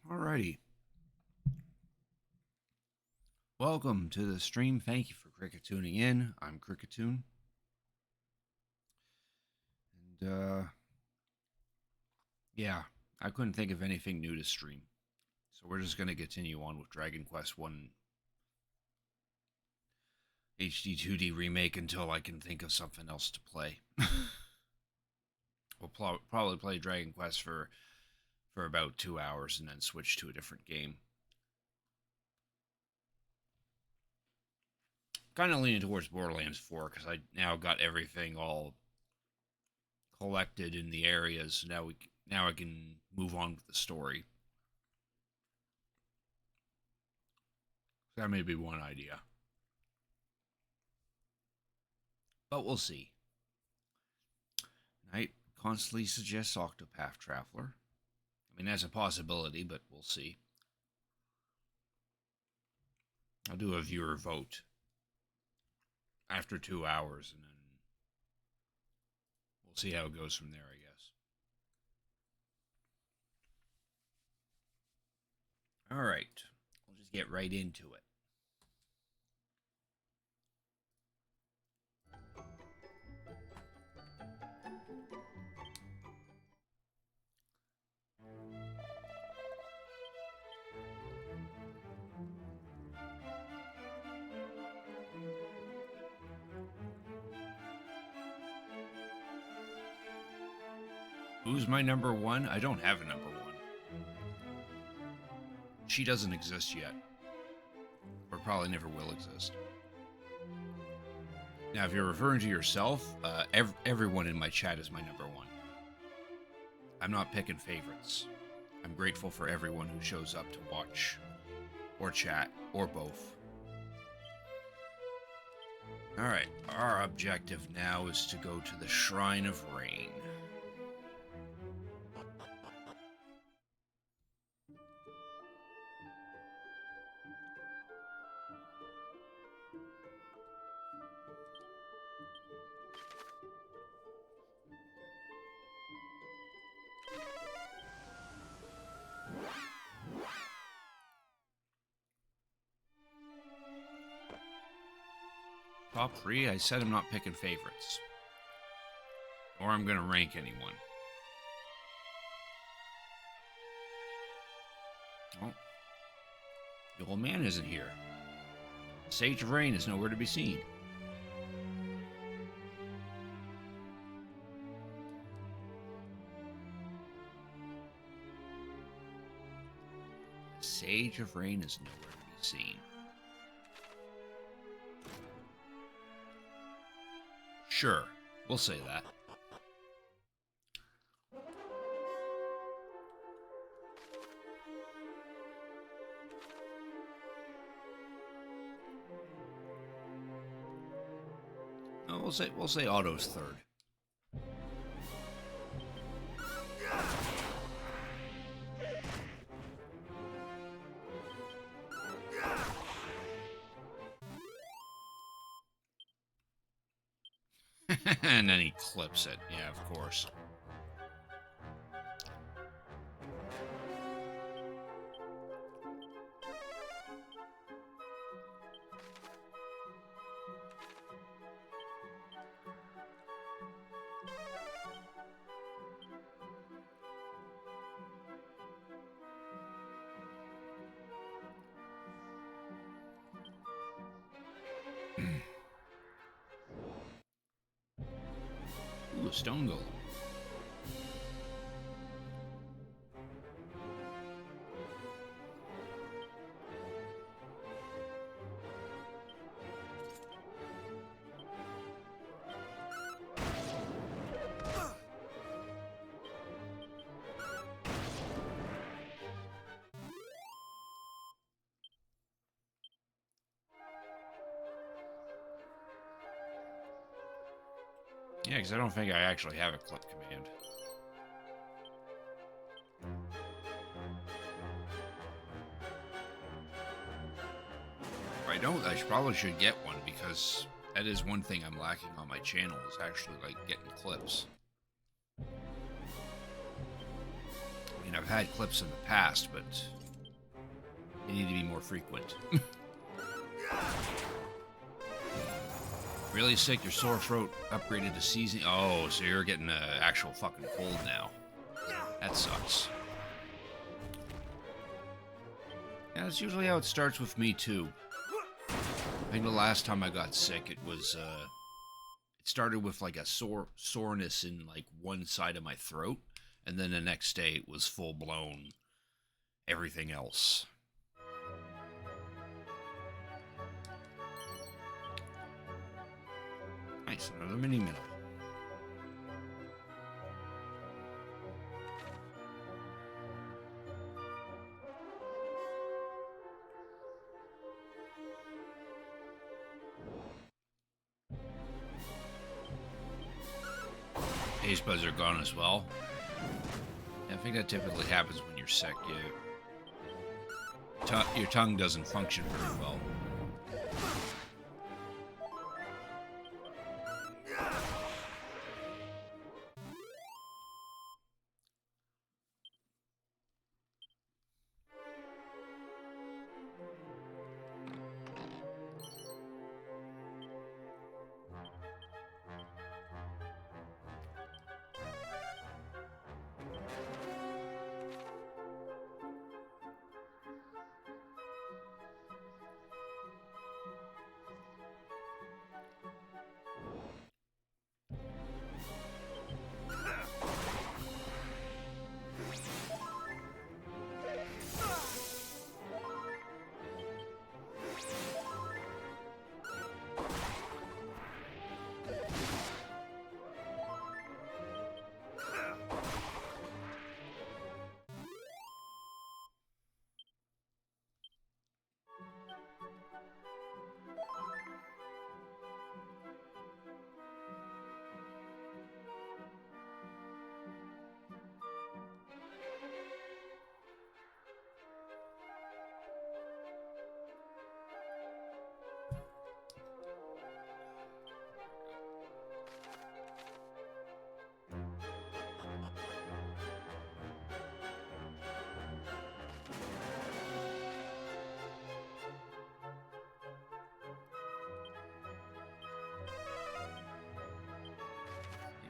Alrighty. Welcome to the stream. Thank you for Cricket tuning in. I'm Cricketoon. And yeah, I couldn't think of anything new to stream. So we're just gonna continue on with Dragon Quest 1 HD-2D remake until I can think of something else to play. We'll probably play Dragon Quest for about 2 hours and then switch to a different game. Kind of leaning towards Borderlands 4 because I now got everything all collected in the areas. Now I can move on with the story. That may be one idea. But we'll see. Knight constantly suggests Octopath Traveler. I mean, that's a possibility, but we'll see. I'll do a viewer vote after 2 hours, and then we'll see how it goes from there, I guess. All right. We'll just get right into it. Who's my number one? I don't have a number one. She doesn't exist yet. Or probably never will exist. Now, if you're referring to yourself, everyone in my chat is my number one. I'm not picking favorites. I'm grateful for everyone who shows up to watch, or chat, or both. Alright, our objective now is to go to the Shrine of Rain. Top 3, I said I'm not picking favorites. Or I'm going to rank anyone. Oh. The old man isn't here. Sage of Rain is nowhere to be seen. Sage of Rain is nowhere to be seen. Sure, we'll say that. No, we'll say Otto's third. And then he clips it. Yeah, of course. a stone golem. Yeah, because I don't think I actually have a clip command. If I don't, I probably should get one, because that is one thing I'm lacking on my channel, is actually, like, getting clips. I mean, I've had clips in the past, but they need to be more frequent. Really sick, your sore throat upgraded to season. Oh, so you're getting an actual fucking cold now. That sucks. Yeah, that's usually how it starts with me too. I think the last time I got sick, it was it started with like a soreness in like one side of my throat, and then the next day it was full blown everything else. Nice, another mini middle. Taste buds are gone as well. Yeah, I think that typically happens when you're sick. Your tongue doesn't function very well.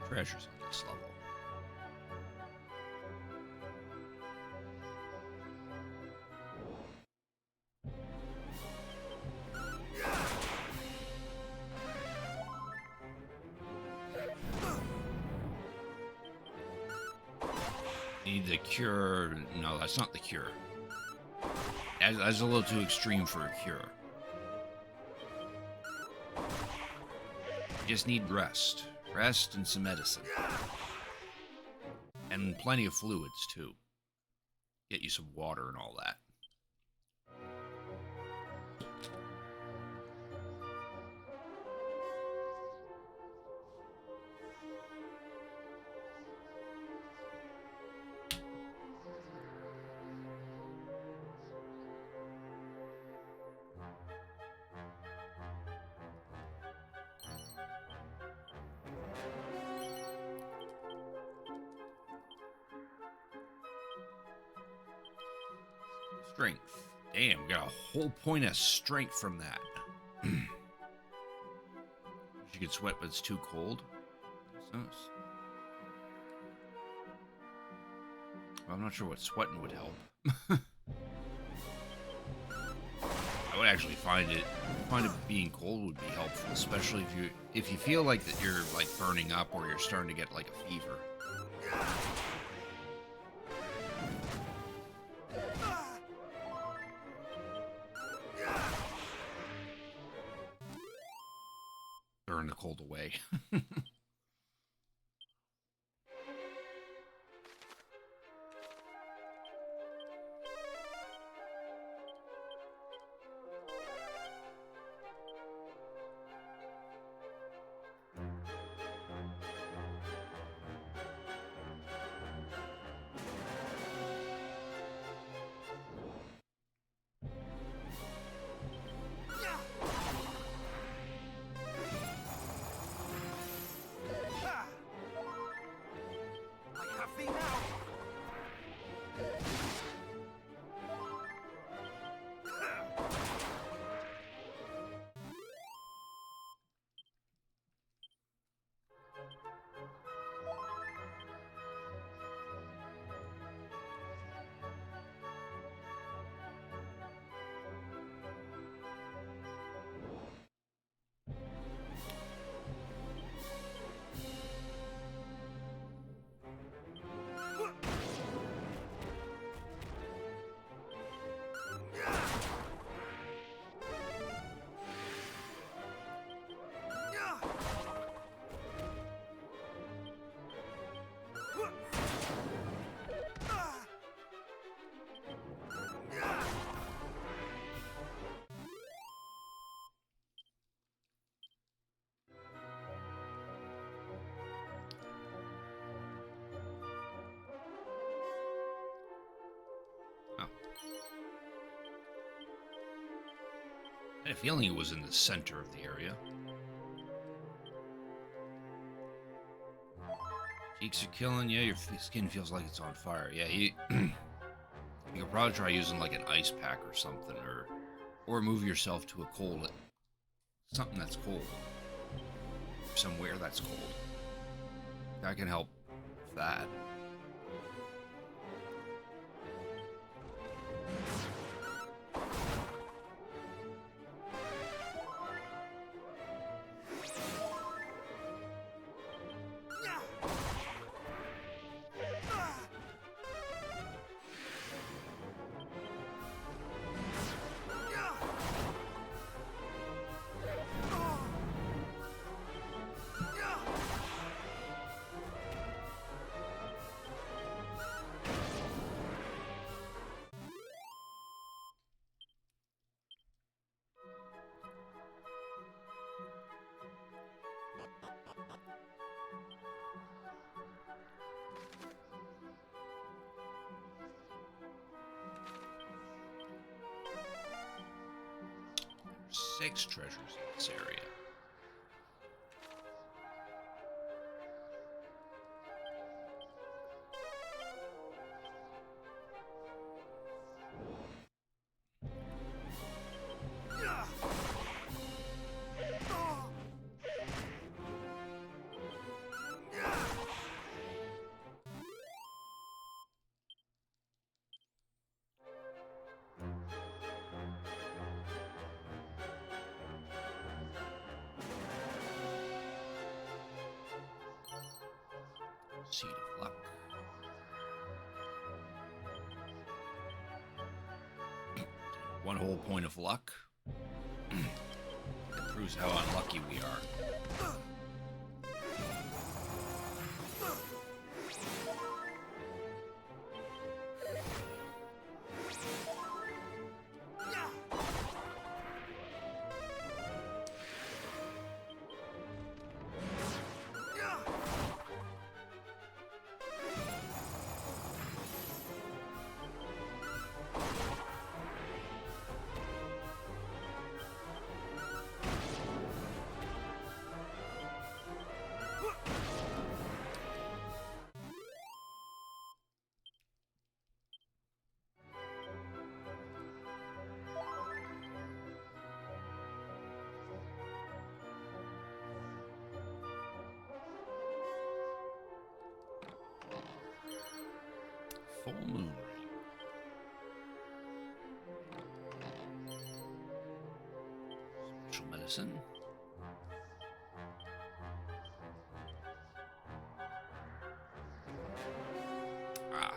Treasures on this level. Need the cure. No, that's not the cure. That's a little too extreme for a cure. You just need rest. Rest and some medicine. And plenty of fluids, too. Get you some water and all that. Strength. Damn, got a whole point of strength from that. You could sweat, but it's too cold. Well, I'm not sure what sweating would help. I would actually find it being cold would be helpful, especially if you feel like that you're like burning up or you're starting to get like a fever. Burn the cold away. I had a feeling it was in the center of the area. Cheeks are killing you. Your skin feels like it's on fire. Yeah, you could probably try using like an ice pack or something, or move yourself to a cold, something that's cold, somewhere that's cold. That can help with that. There's 6 treasures in this area. Seed of luck. One whole point of luck. It proves how unlucky we are. Full moon ring. missing? Ah.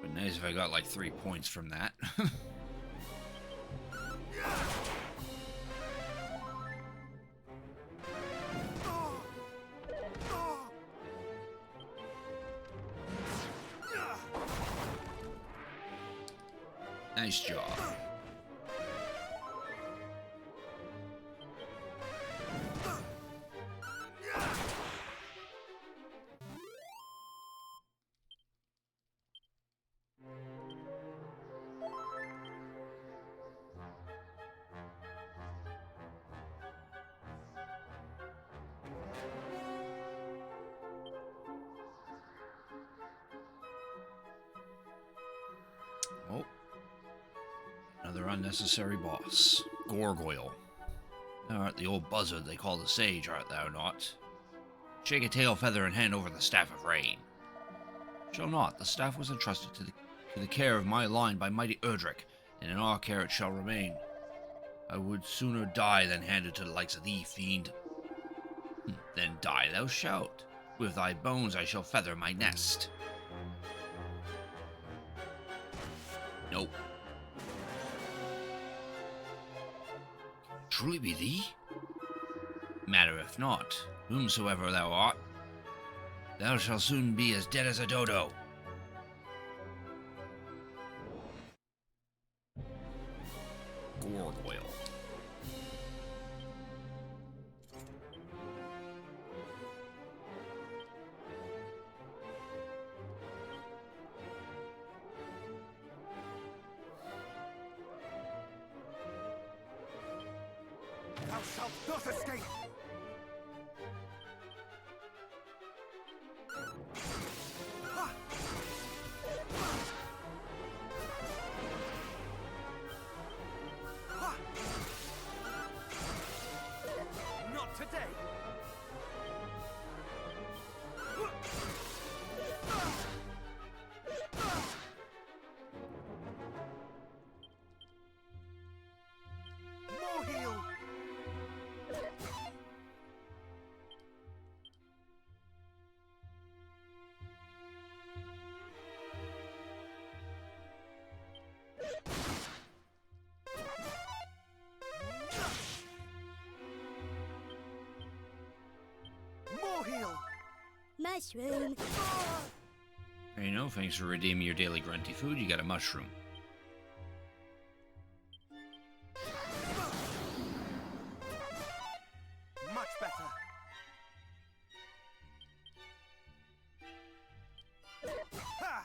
But nice if I got like 3 points from that. Nice job. Oh. Another unnecessary boss. Gargoyle. Thou art the old buzzard they call the sage, art thou not? Shake a tail feather and hand over the staff of rain. Shall not. The staff was entrusted to the care of my line by mighty Erdrick, and in our care it shall remain. I would sooner die than hand it to the likes of thee, fiend. Then die thou shalt. With thy bones I shall feather my nest. Nope. Truly be thee? Matter if not, whomsoever thou art, thou shalt soon be as dead as a dodo. Gargoyle. Thou shalt not escape! Not today! More heal! More heal. Mushroom. There you know, thanks for redeeming your daily grunty food, you got a mushroom. Much better. Ha!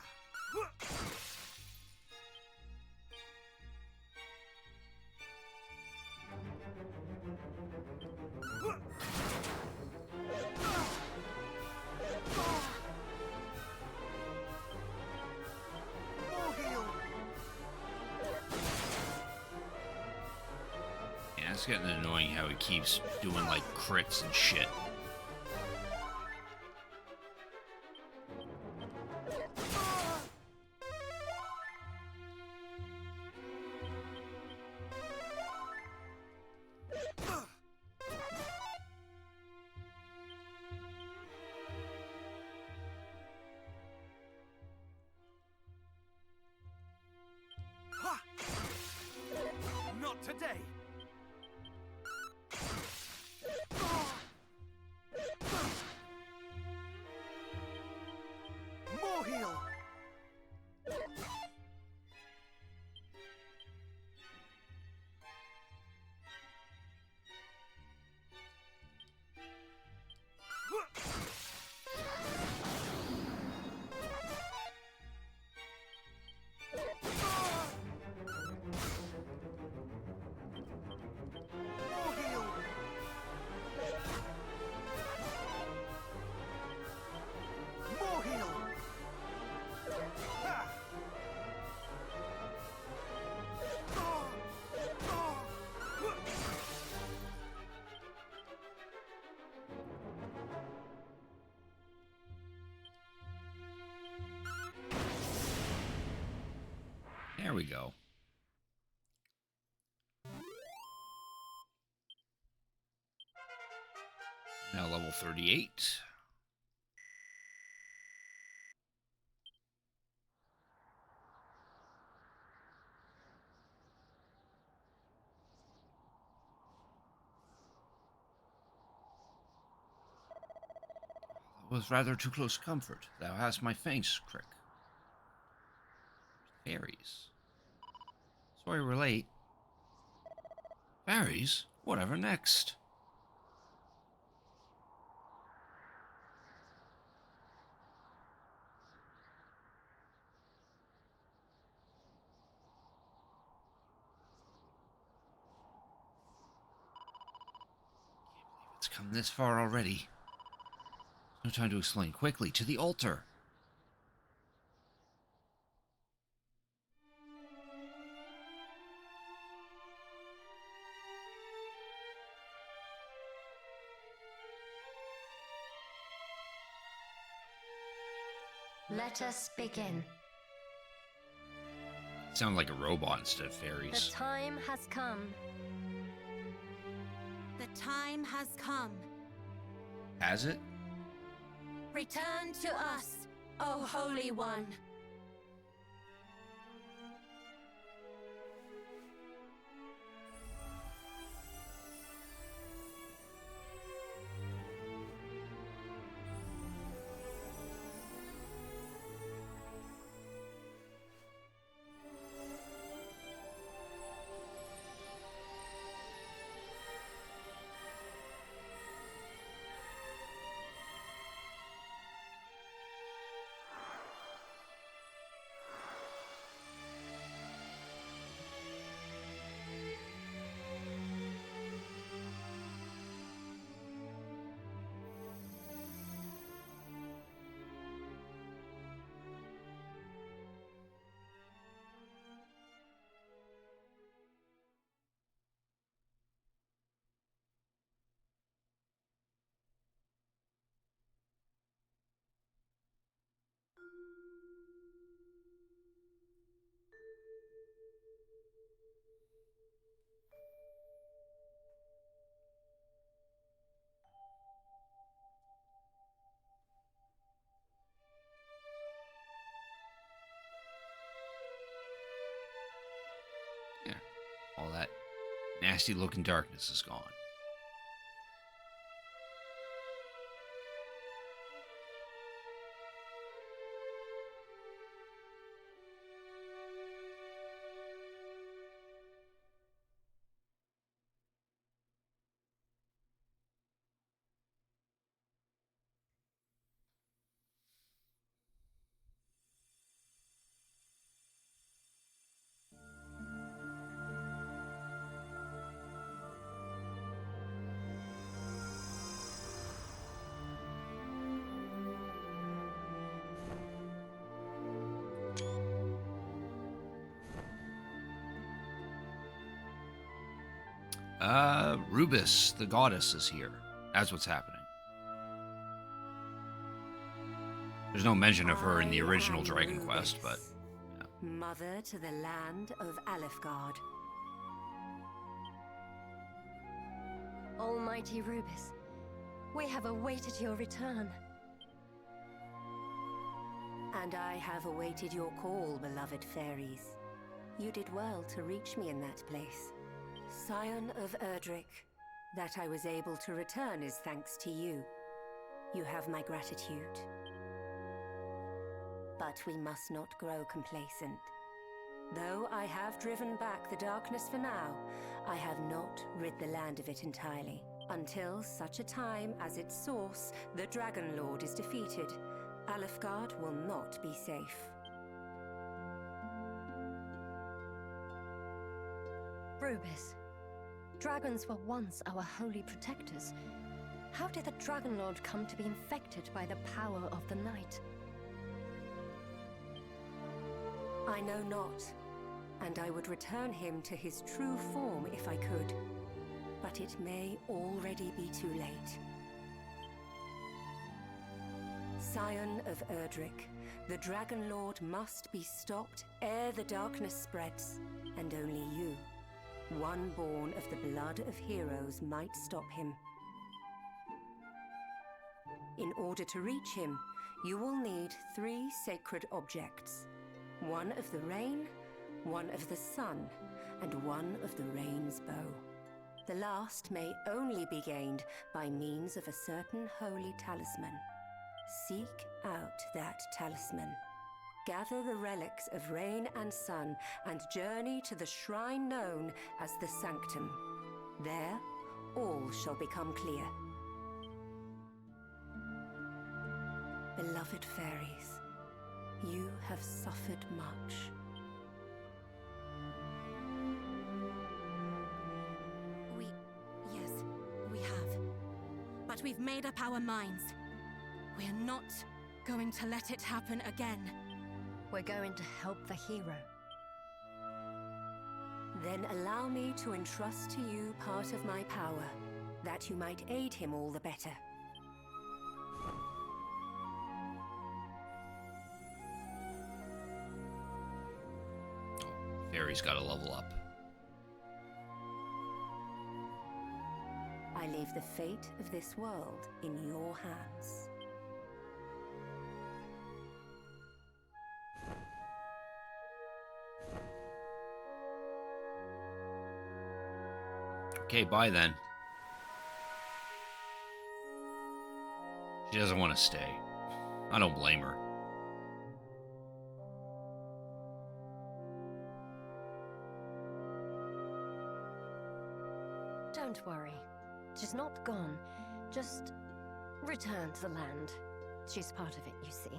More heal. Yeah, it's getting annoying how he keeps doing like crits and shit. Ha! Not today. More heal. More heal. More heal. Ha! There we go. Now level 38. That was rather too close comfort. Thou hast my thanks, Crick. Fairies. Sorry we're late. Fairies? Whatever next? It's come this far already. No time to explain. Quickly, to the altar. Let us begin. Sound like a robot instead of The fairies. time has come. The time has come. Has it? Return to us, O Holy One. Yeah. All that nasty looking darkness is gone. Rubis, the goddess, is here. That's what's happening. There's no mention of her in the original Dragon Quest, but... Yeah. Mother to the land of Alefgard. Almighty Rubis, we have awaited your return. And I have awaited your call, beloved fairies. You did well to reach me in that place. Scion of Erdrick, that I was able to return is thanks to you. You have my gratitude. But we must not grow complacent. Though I have driven back the darkness for now, I have not rid the land of it entirely. Until such a time as its source, the Dragon Lord, is defeated, Alefgard will not be safe. Rubis, dragons were once our holy protectors. How did the Dragon Lord come to be infected by the power of the night? I know not, and I would return him to his true form if I could. But it may already be too late. Scion of Erdrick, the Dragon Lord must be stopped ere the darkness spreads, and only you, one born of the blood of heroes, might stop him. In order to reach him, you will need 3 sacred objects. One of the rain, one of the sun, and one of the rain's bow. The last may only be gained by means of a certain holy talisman. Seek out that talisman. Gather the relics of rain and sun and journey to the shrine known as the Sanctum. There, all shall become clear. Beloved fairies, you have suffered much. Yes, we have. But we've made up our minds. We're not going to let it happen again. We're going to help the hero. Then allow me to entrust to you part of my power, that you might aid him all the better. Fairy's gotta level up. I leave the fate of this world in your hands. Okay, bye then. She doesn't want to stay. I don't blame her. Don't worry. She's not gone. Just return to the land. She's part of it, you see.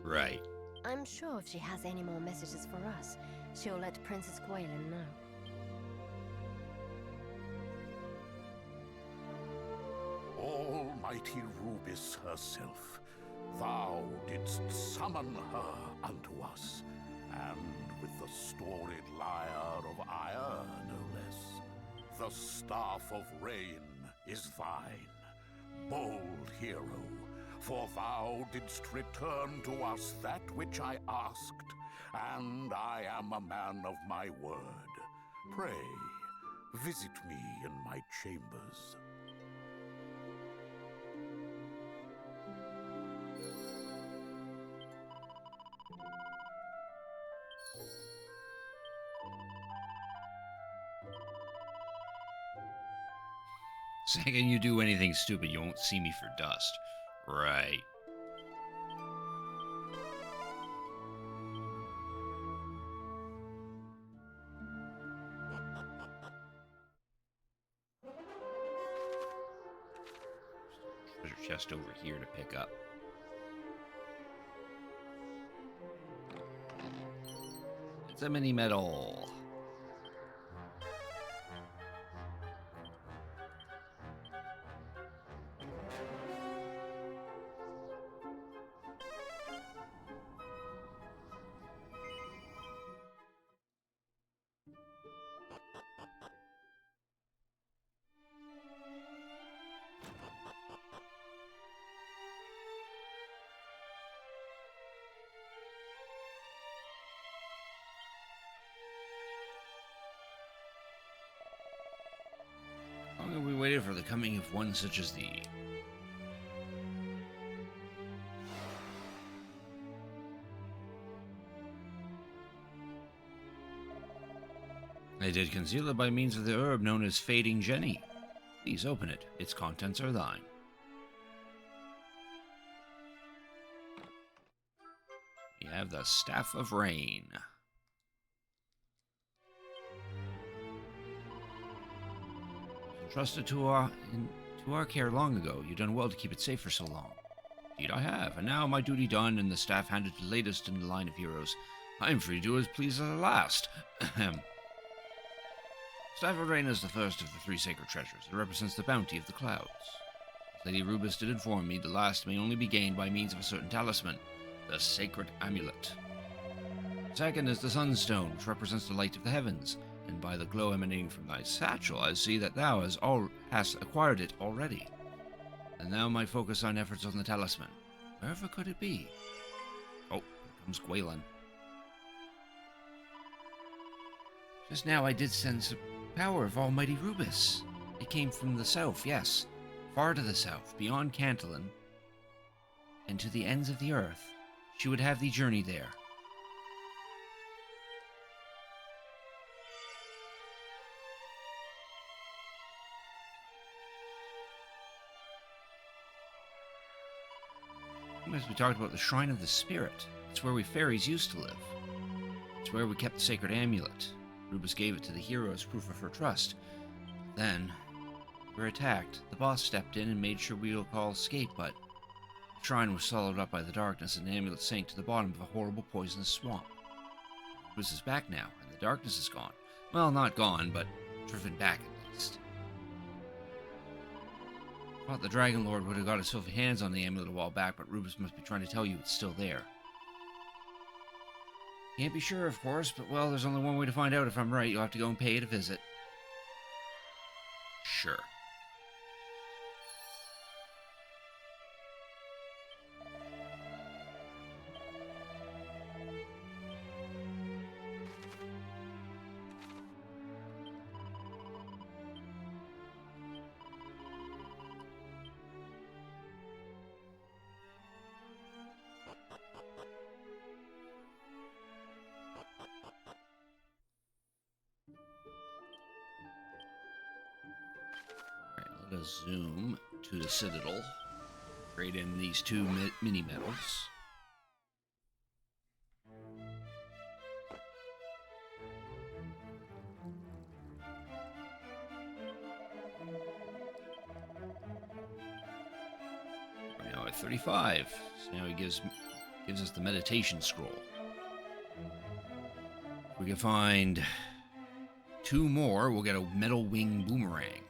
Right. I'm sure if she has any more messages for us, she'll let Princess Gwaelin know. Almighty Rubis herself, thou didst summon her unto us, and with the storied lyre of ire, no less. The staff of rain is thine, bold hero, for thou didst return to us that which I asked, and I am a man of my word. Pray, visit me in my chambers. Second you do anything stupid, you won't see me for dust. Right. Treasure chest over here to pick up. It's a mini medal. waited for the coming of one such as thee. I did conceal it by means of the herb known as Fading Jenny. Please open it. Its contents are thine. We have the Staff of Rain. Entrusted to our care long ago. You've done well to keep it safe for so long. Indeed I have, and now my duty done and the staff handed to the latest in the line of heroes, I am free to do as pleased as the last. Staff of Rain is the first of the three sacred treasures. It represents the bounty of the clouds. As Lady Rubus did inform me, the last may only be gained by means of a certain talisman, the sacred amulet. Second is the sunstone, which represents the light of the heavens, and by the glow emanating from thy satchel, I see that thou hast acquired it already. And now my focus on efforts on the talisman. Wherever could it be? Oh, here comes Gwaelin. Just now I did sense the power of Almighty Rubus. It came from the south, yes. Far to the south, beyond Cantilon, and to the ends of the earth. She would have thee journey there. As we talked about the Shrine of the Spirit, it's where we fairies used to live. It's where we kept the sacred amulet. Rubus gave it to the hero as proof of her trust. Then, we were attacked. The boss stepped in and made sure we all escaped, but the shrine was swallowed up by the darkness and the amulet sank to the bottom of a horrible poisonous swamp. Rubus is back now, and the darkness is gone. Well, not gone, but driven back at least. I thought the Dragon Lord would have got his filthy hands on the amulet a while back, but Rubus must be trying to tell you it's still there. Can't be sure, of course, but well, there's only one way to find out if I'm right. You'll have to go and pay it a visit. Sure. Let us zoom to the Citadel. Trade in these two mini medals. We're now at 35. So now he gives us the meditation scroll. If we can find two more, we'll get a metal wing boomerang.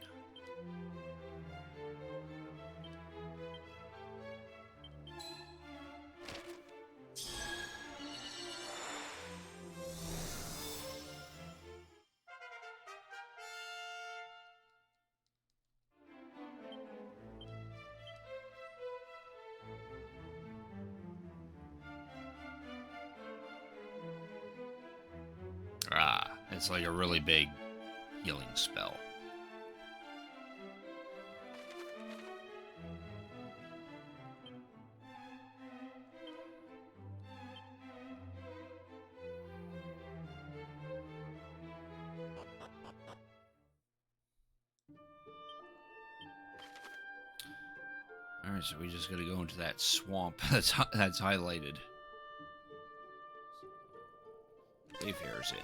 Ah, it's like a really big healing spell. Alright, so we just gotta go into that swamp that's highlighted. Wayfarer's in.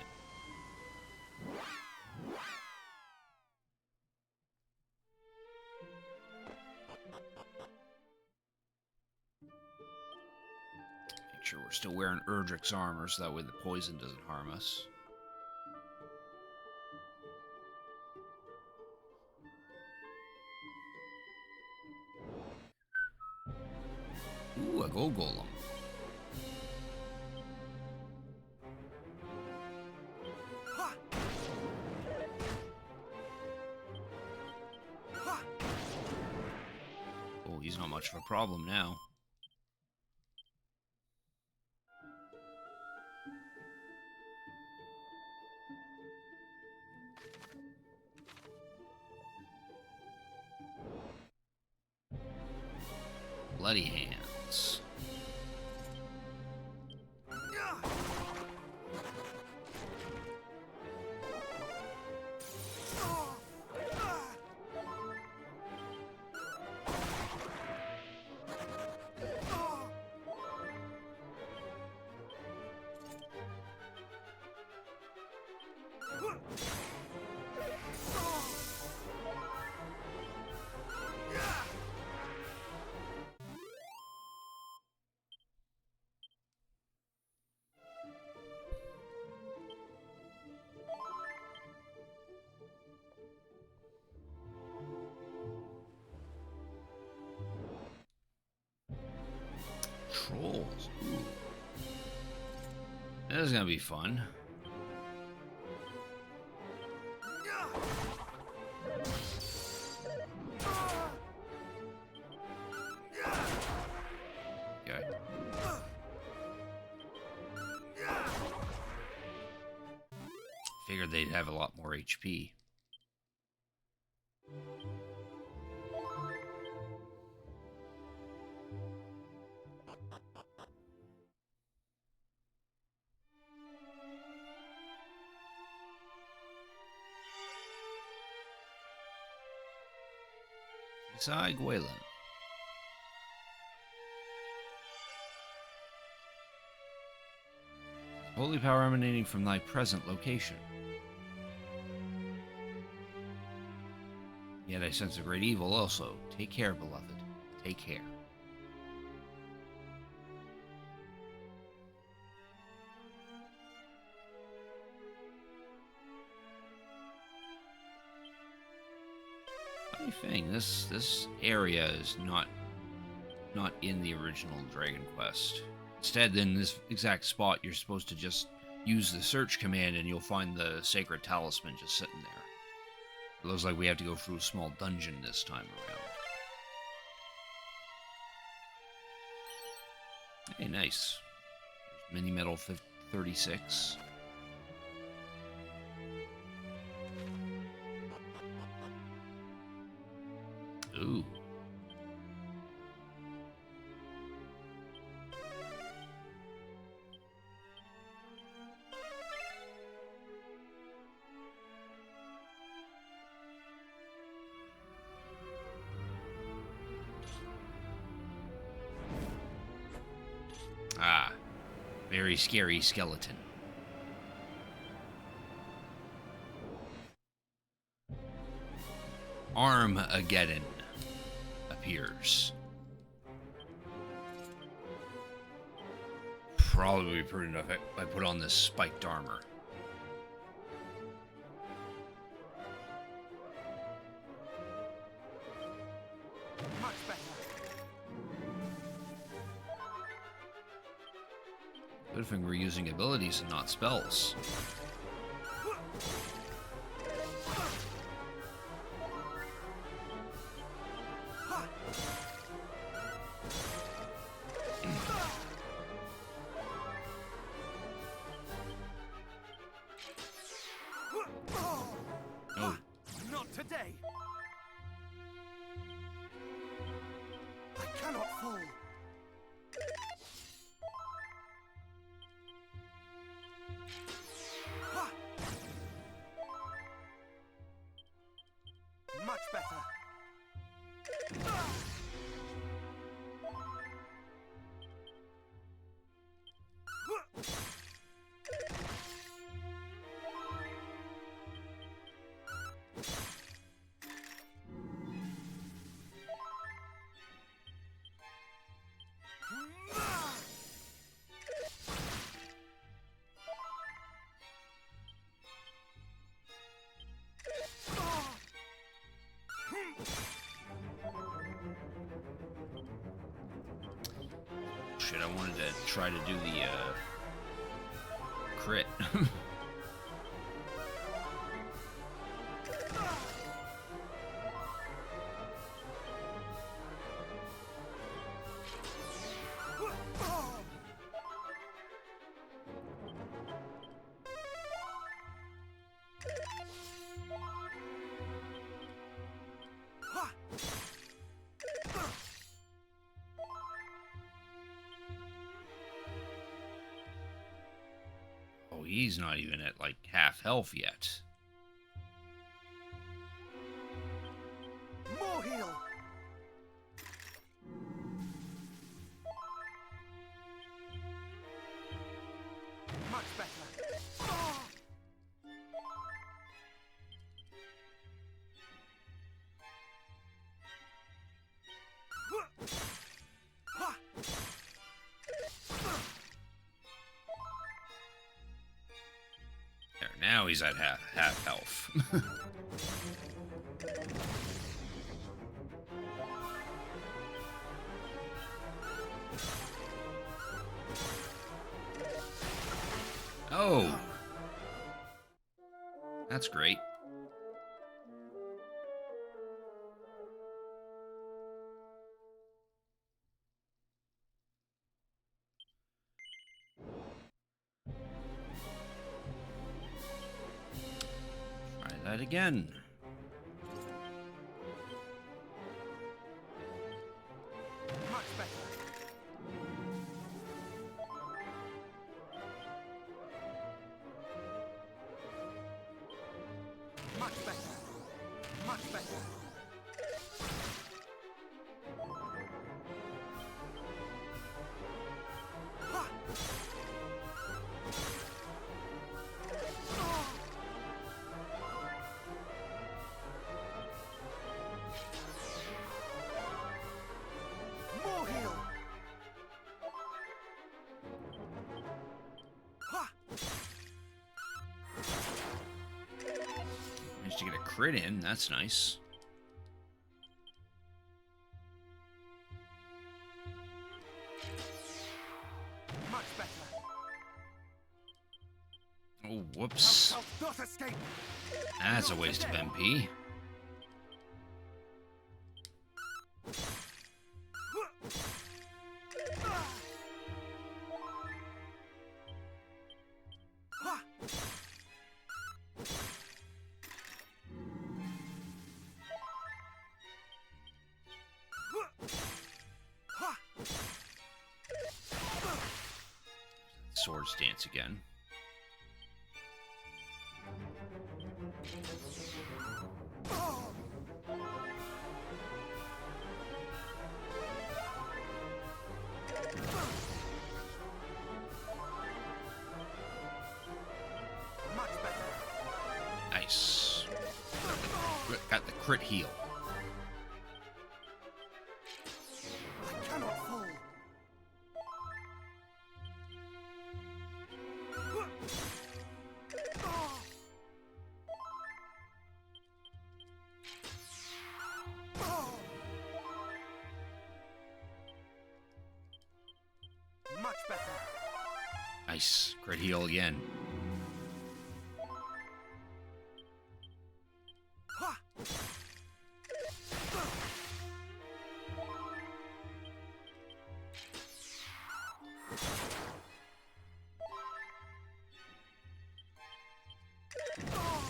Make sure we're still wearing Erdrick's armor so that way the poison doesn't harm us. Ooh, a gold golem. Ha! Ha! Oh, he's not much of a problem now. Bloody hands. Trolls. Ooh. This is gonna be fun. Okay. Figured they'd have a lot more HP. Isai Gwalen. Holy power emanating from thy present location. Yet I sense a great evil also. Take care, beloved. Take care. Funny thing, this area is not in the original Dragon Quest. Instead, in this exact spot, you're supposed to just use the search command and you'll find the sacred talisman just sitting there. It looks like we have to go through a small dungeon this time around. Hey, nice. There's Mini Metal 36. Ooh. Ah, very scary skeleton. Armageddon appears. Probably pretty enough if I put on this spiked armor. Much better. Good thing we're using abilities and not spells. Oh. Not today. I cannot fall. Ha! Much better. Shit, I wanted to try to do the crit. He's not even at, like, half health yet. More heal. Much better. Ah! Ha! There, now he's at half health. Oh! That's great. Try that again. Much better. Much better. Much better. Ha! Ah! More heal. Ha! Managed to get a crit in. That's nice. Much better. Oh, whoops. Thou shalt not escape. That's a waste of MP. Ha! Ha! Sword stance again. Oh! Much better. Nice. Got the crit heal. I cannot fall. Ah! Oh! Much better. Nice. Crit heal again. Ha! Oh!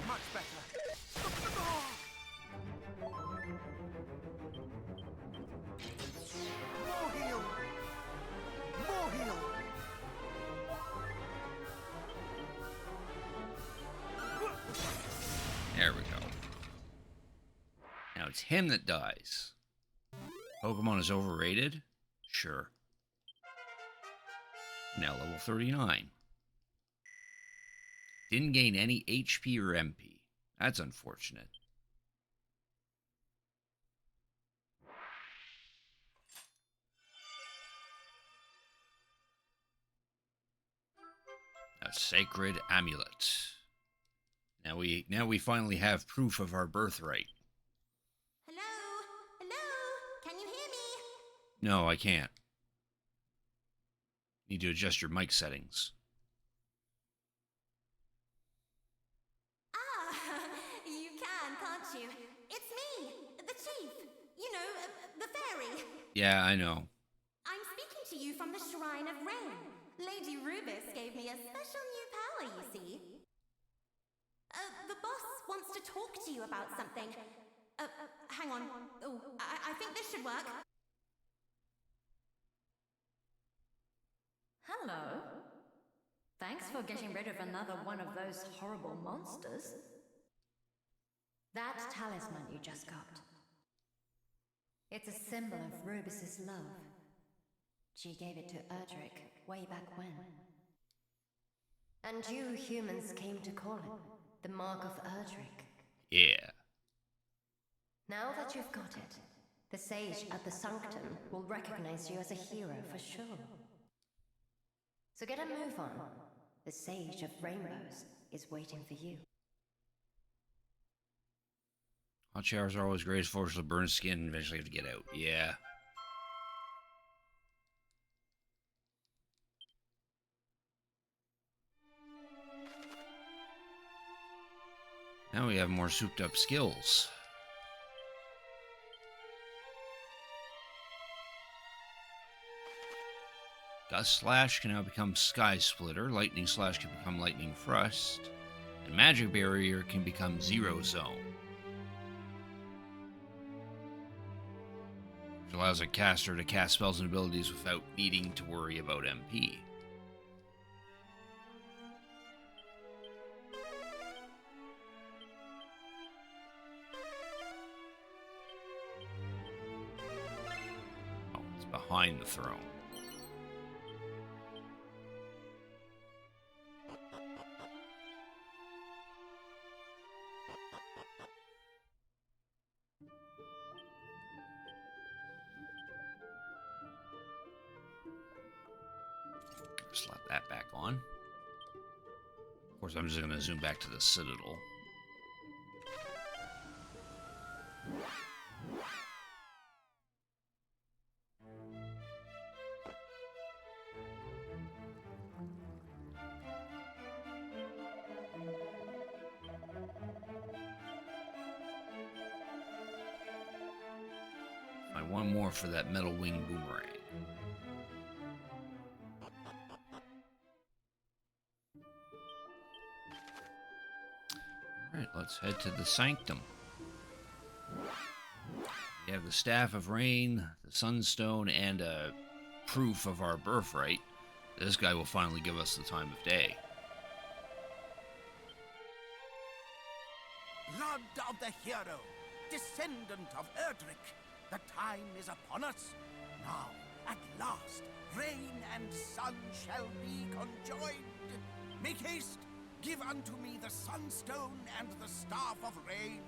Much better. Oh! More heal. More heal. There we go. Now it's him that dies. Pokemon is overrated? Sure. Now level 39. Didn't gain any HP or MP. That's unfortunate. A sacred amulet. Now we finally have proof of our birthright. Hello? Hello? Can you hear me? No, I can't. Need to adjust your mic settings. Ah, you can, can't you? It's me, the chief. You know, the fairy. Yeah, I know. I'm speaking to you from the Shrine of Rain. Lady Rubis gave me a special new power, you see. The boss wants to talk to you about something. Hang on. Oh, I think this should work. Hello. Thanks for getting rid of another one of those horrible monsters. That talisman you just got. It's a symbol of Rubus's love. She gave it to Erdrick way back when. And you humans came to call it the Mark of Erdrick. Yeah. Now that you've got it, the sage at the Sanctum will recognize you as a hero for sure. So get a move on. The Sage of Rainbows is waiting for you. Hot showers are always great. Fortunately, burn skin and eventually have to get out. Yeah. Now we have more souped up skills. Gust Slash can now become Sky Splitter, Lightning Slash can become Lightning Thrust, and Magic Barrier can become Zero Zone. Which allows a caster to cast spells and abilities without needing to worry about MP. Oh, it's behind the throne. Slap that back on. Of course, I'm just going to zoom back to the Citadel. Find one more for that metal wing boomerang. Alright, let's head to the Sanctum. We have the Staff of Rain, the Sunstone, and a proof of our birthright. This guy will finally give us the time of day. Blood of the hero, descendant of Erdrick, the time is upon us. Now, at last, rain and sun shall be conjoined. Make haste, give unto me the Sunstone and the Staff of Rain.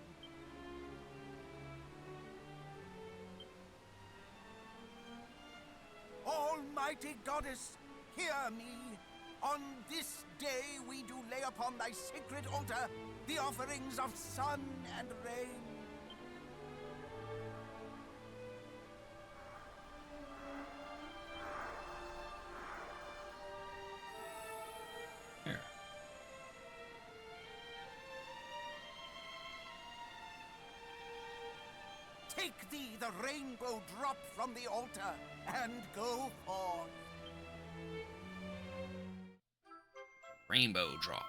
Almighty Goddess, hear me. On this day we do lay upon thy sacred altar the offerings of sun and rain. Here. Take thee the rainbow drop from the altar and go forth. Rainbow Drop.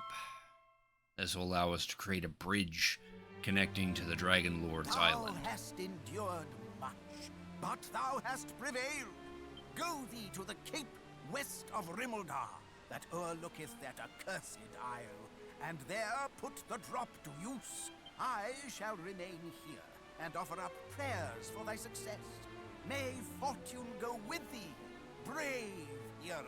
This will allow us to create a bridge connecting to the Dragon Lord's island. Thou hast endured much, but thou hast prevailed. Go thee to the cape west of Rimmeldar, that o'erlooketh that accursed isle, and there put the drop to use. I shall remain here, and offer up prayers for thy success. May fortune go with thee, brave hero.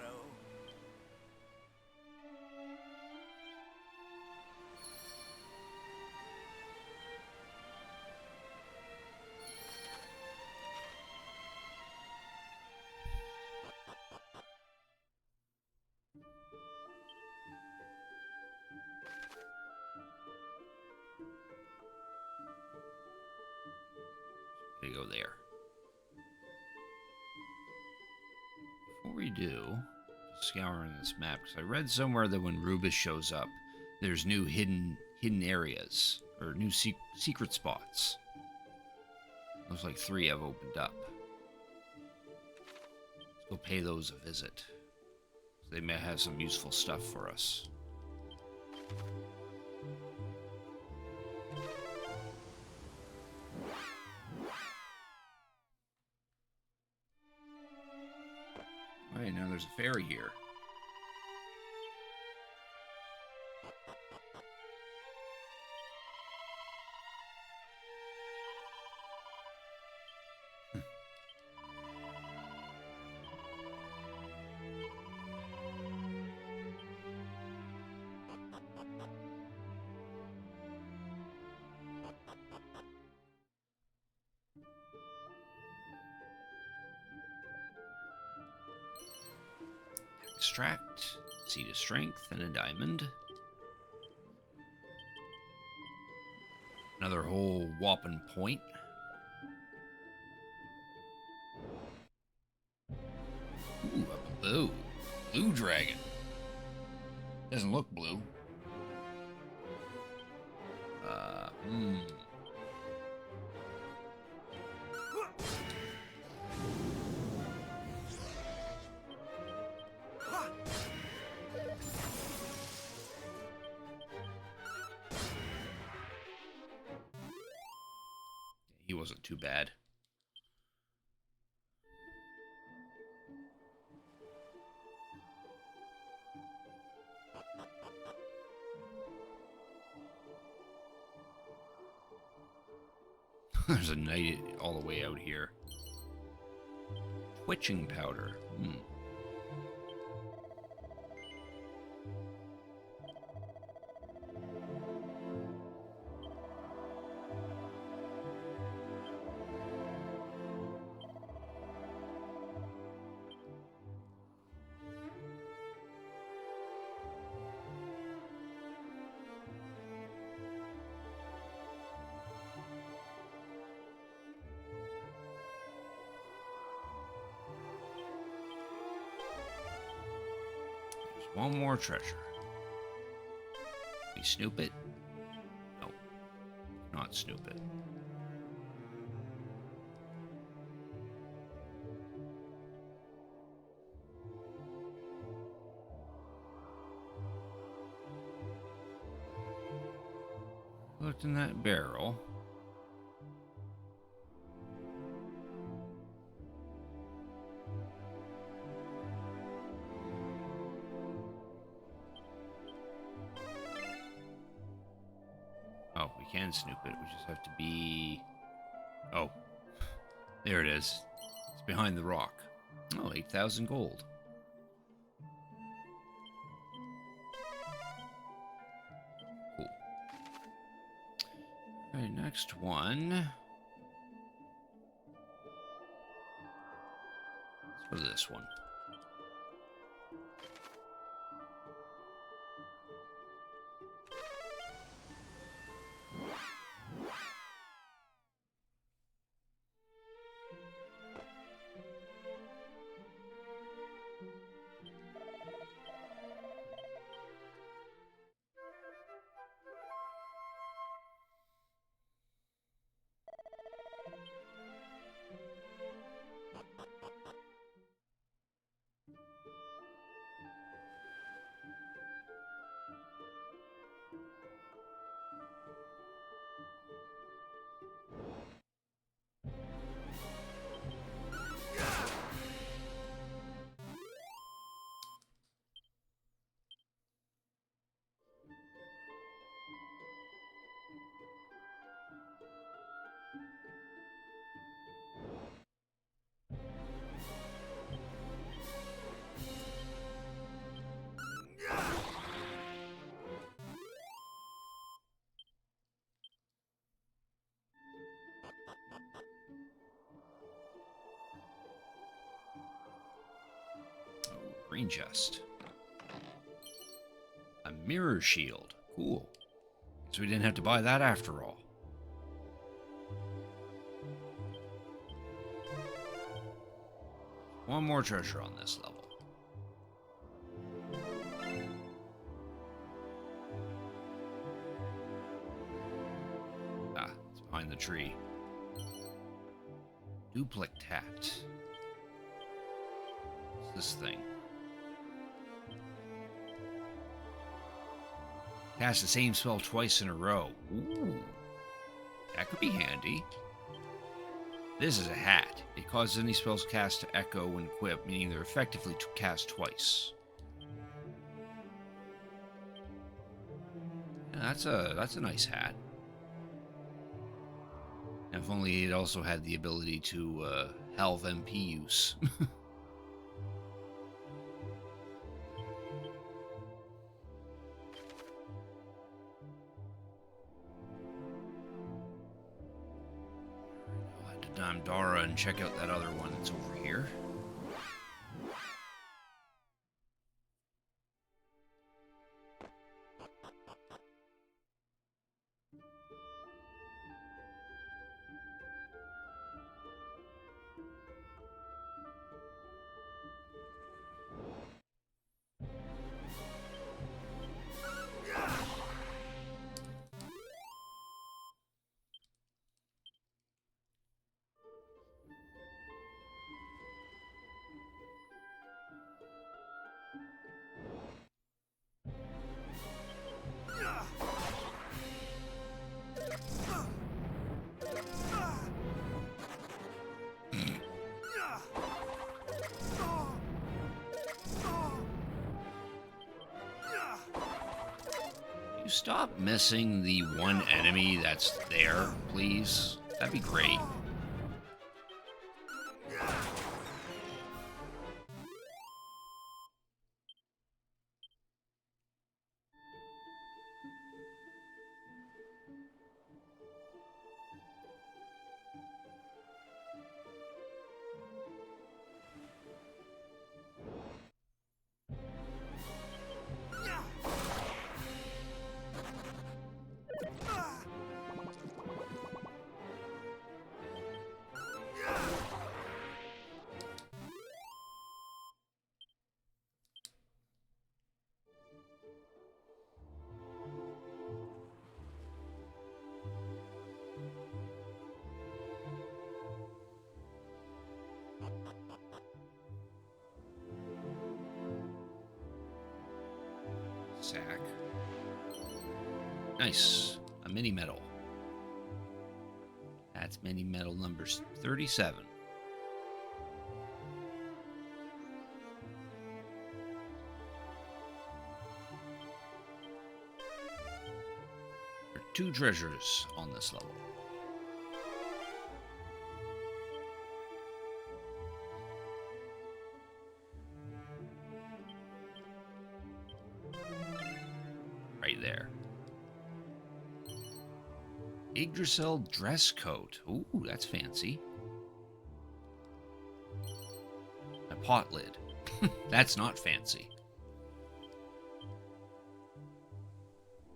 To go there. Before we do, scouring this map, because I read somewhere that when Rubus shows up, there's new hidden areas or new secret spots. Looks like 3 have opened up. Let's go pay those a visit. They may have some useful stuff for us. Alright, now there's a fairy here. Extract, seed of strength, and a diamond. Another whole whopping point. Ooh, a blue. Blue dragon. Doesn't look blue. He wasn't too bad. There's a knight all the way out here. Twitching powder. One more treasure. We snoop it? No. Not snoop it. Looked in that barrel. Oh, we can snoop it. We just have to be... Oh. There it is. It's behind the rock. Oh, 8,000 gold. Cool. Alright, next one. Let's go to this one. Green chest. A mirror shield. Cool. So we didn't have to buy that after all. One more treasure on this level. Ah, it's behind the tree. Duplicate. What's this thing? Cast the same spell twice in a row. Ooh. That could be handy. This is a hat. It causes any spells cast to echo when equipped, meaning they're effectively cast twice. Yeah, that's a nice hat. If only it also had the ability to halve MP use. I'll head to Damdara and check out that other one that's over here. You stop missing the one enemy that's there, please? That'd be great. Sack. Nice. A mini medal. That's mini medal number 37. There are 2 treasures on this level. Right there. Yggdrasil dress coat. Ooh, that's fancy. A pot lid. That's not fancy.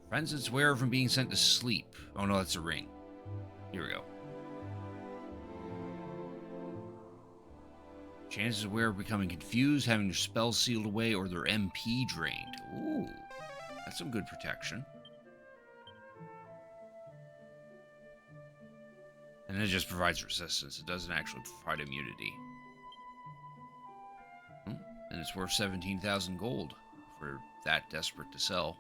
Friends its wearer from being sent to sleep. Oh no, that's a ring. Here we go. Chances of wearer becoming confused, having their spells sealed away, or their MP drained. Ooh, that's some good protection. And it just provides resistance. It doesn't actually provide immunity. And it's worth 17,000 gold for that desperate to sell.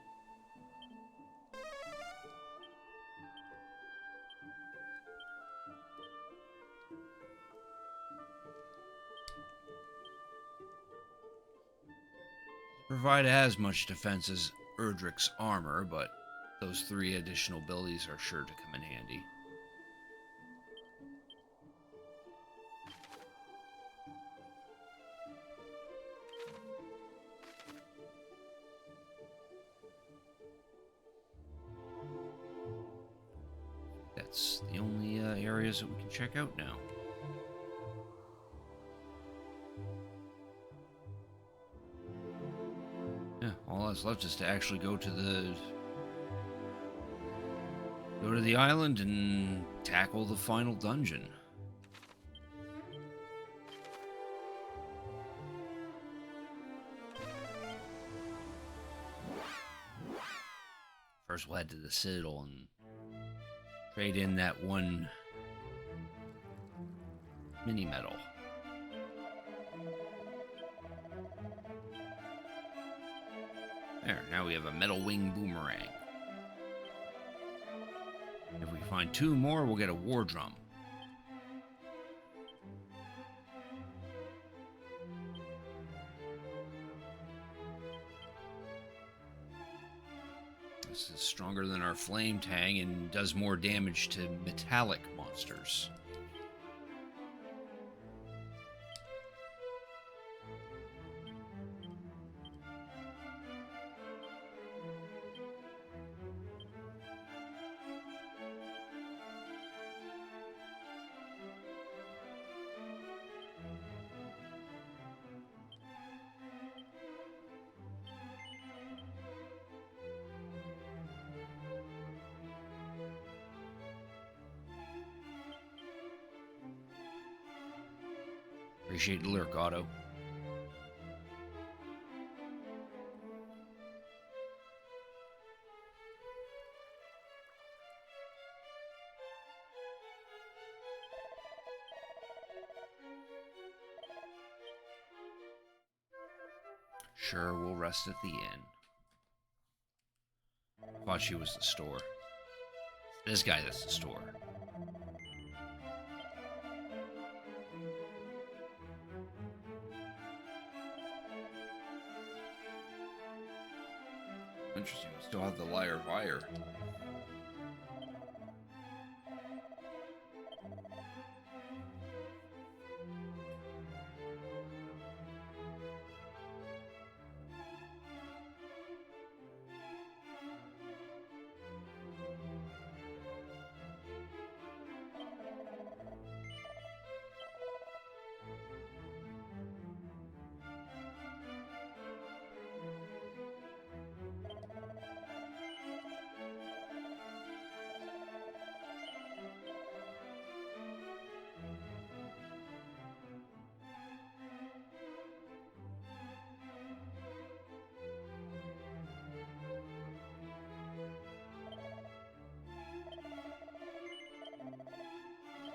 Provide as much defense as Erdrick's armor, but those 3 additional abilities are sure to come in handy. That's the only areas that we can check out now. Yeah, all that's left is to actually go to the island and tackle the final dungeon. First we'll head to the Citadel and trade in that one mini medal. There, now we have a metal wing boomerang. If we find 2 more, we'll get a war drum. This is stronger than our Flame Tang and does more damage to metallic monsters. Appreciate the lurk, Otto. Sure, we'll rest at the inn. Thought she was the store. This guy that's the store. Interesting, we still have the Liar Wire.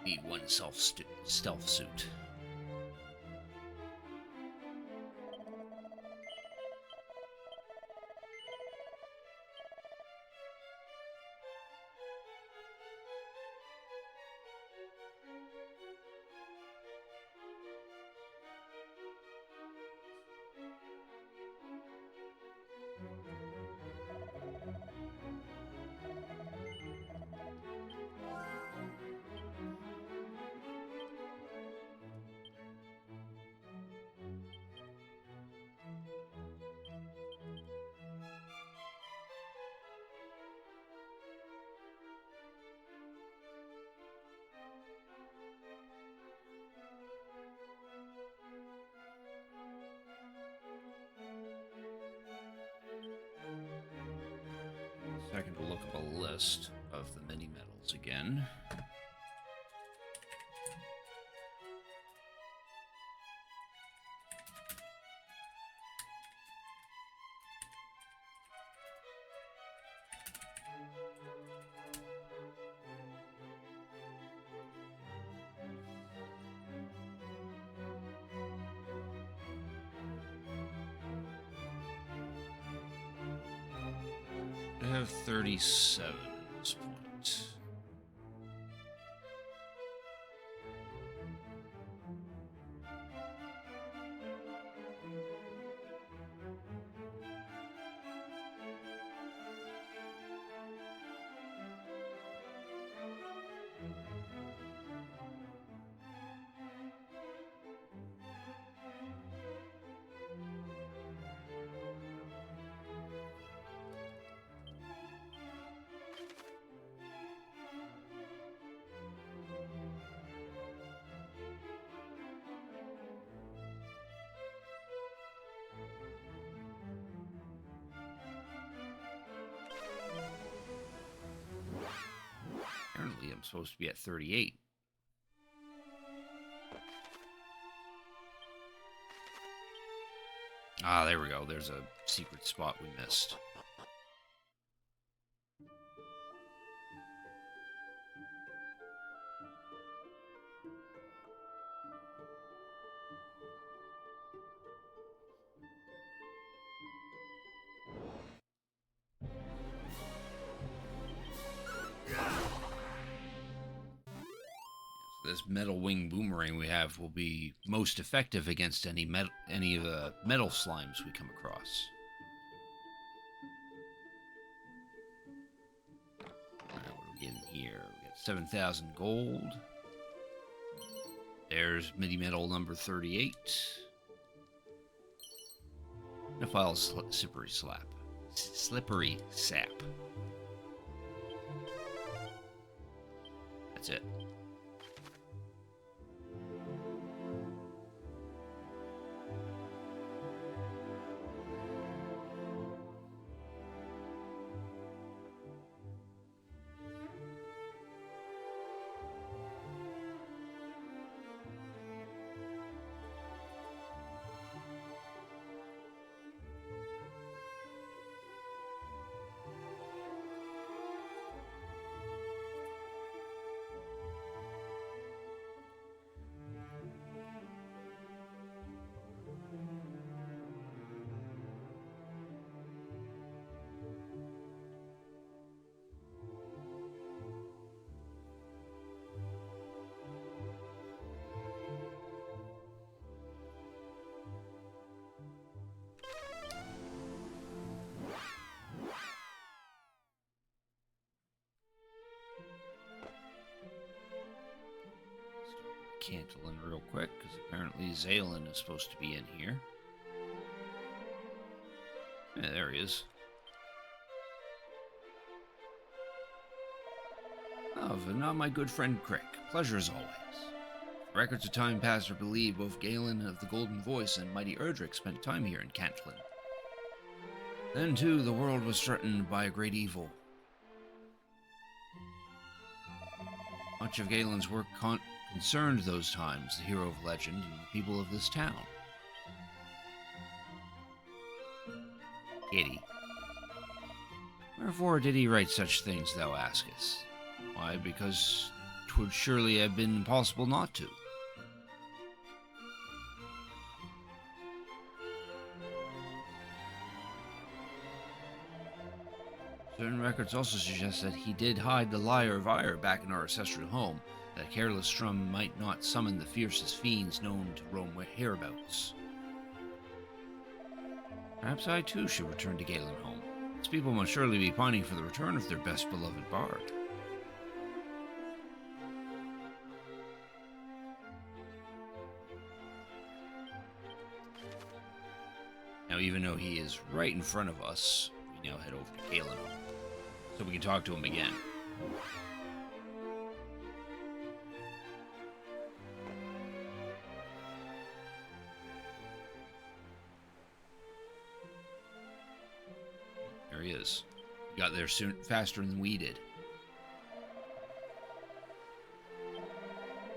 Need one stealth suit. Second to look up a list of the mini medals again. I have 37 at this point. Apparently, I'm supposed to be at 38. Ah, there we go. There's a secret spot we missed. This metal wing boomerang we have will be most effective against any of the metal slimes we come across. in here? We got 7,000 gold. There's MIDI metal number 38. And a file of slippery slap. Slippery sap. That's it. Cantle in real quick, because apparently Zalen is supposed to be in here. Yeah, there he is. Oh, but not my good friend Crick. Pleasure as always. Records of time past are believed both Galen of the Golden Voice and mighty Erdrick spent time here in Cantlin. Then, too, the world was threatened by a great evil. Much of Galen's work concerned those times, the hero of legend, and the people of this town. Kitty. Wherefore did he write such things, thou askest? Why, because 'twould surely have been impossible not to. Certain records also suggest that he did hide the Lyre of Ire back in our ancestral home, that careless Strum might not summon the fiercest fiends known to roam hereabouts. Perhaps I too should return to Galen home. Its people must surely be pining for the return of their best beloved bard. Now, even though he is right in front of us, we now head over to Galen home, so we can talk to him again. There he is. He got there faster than we did.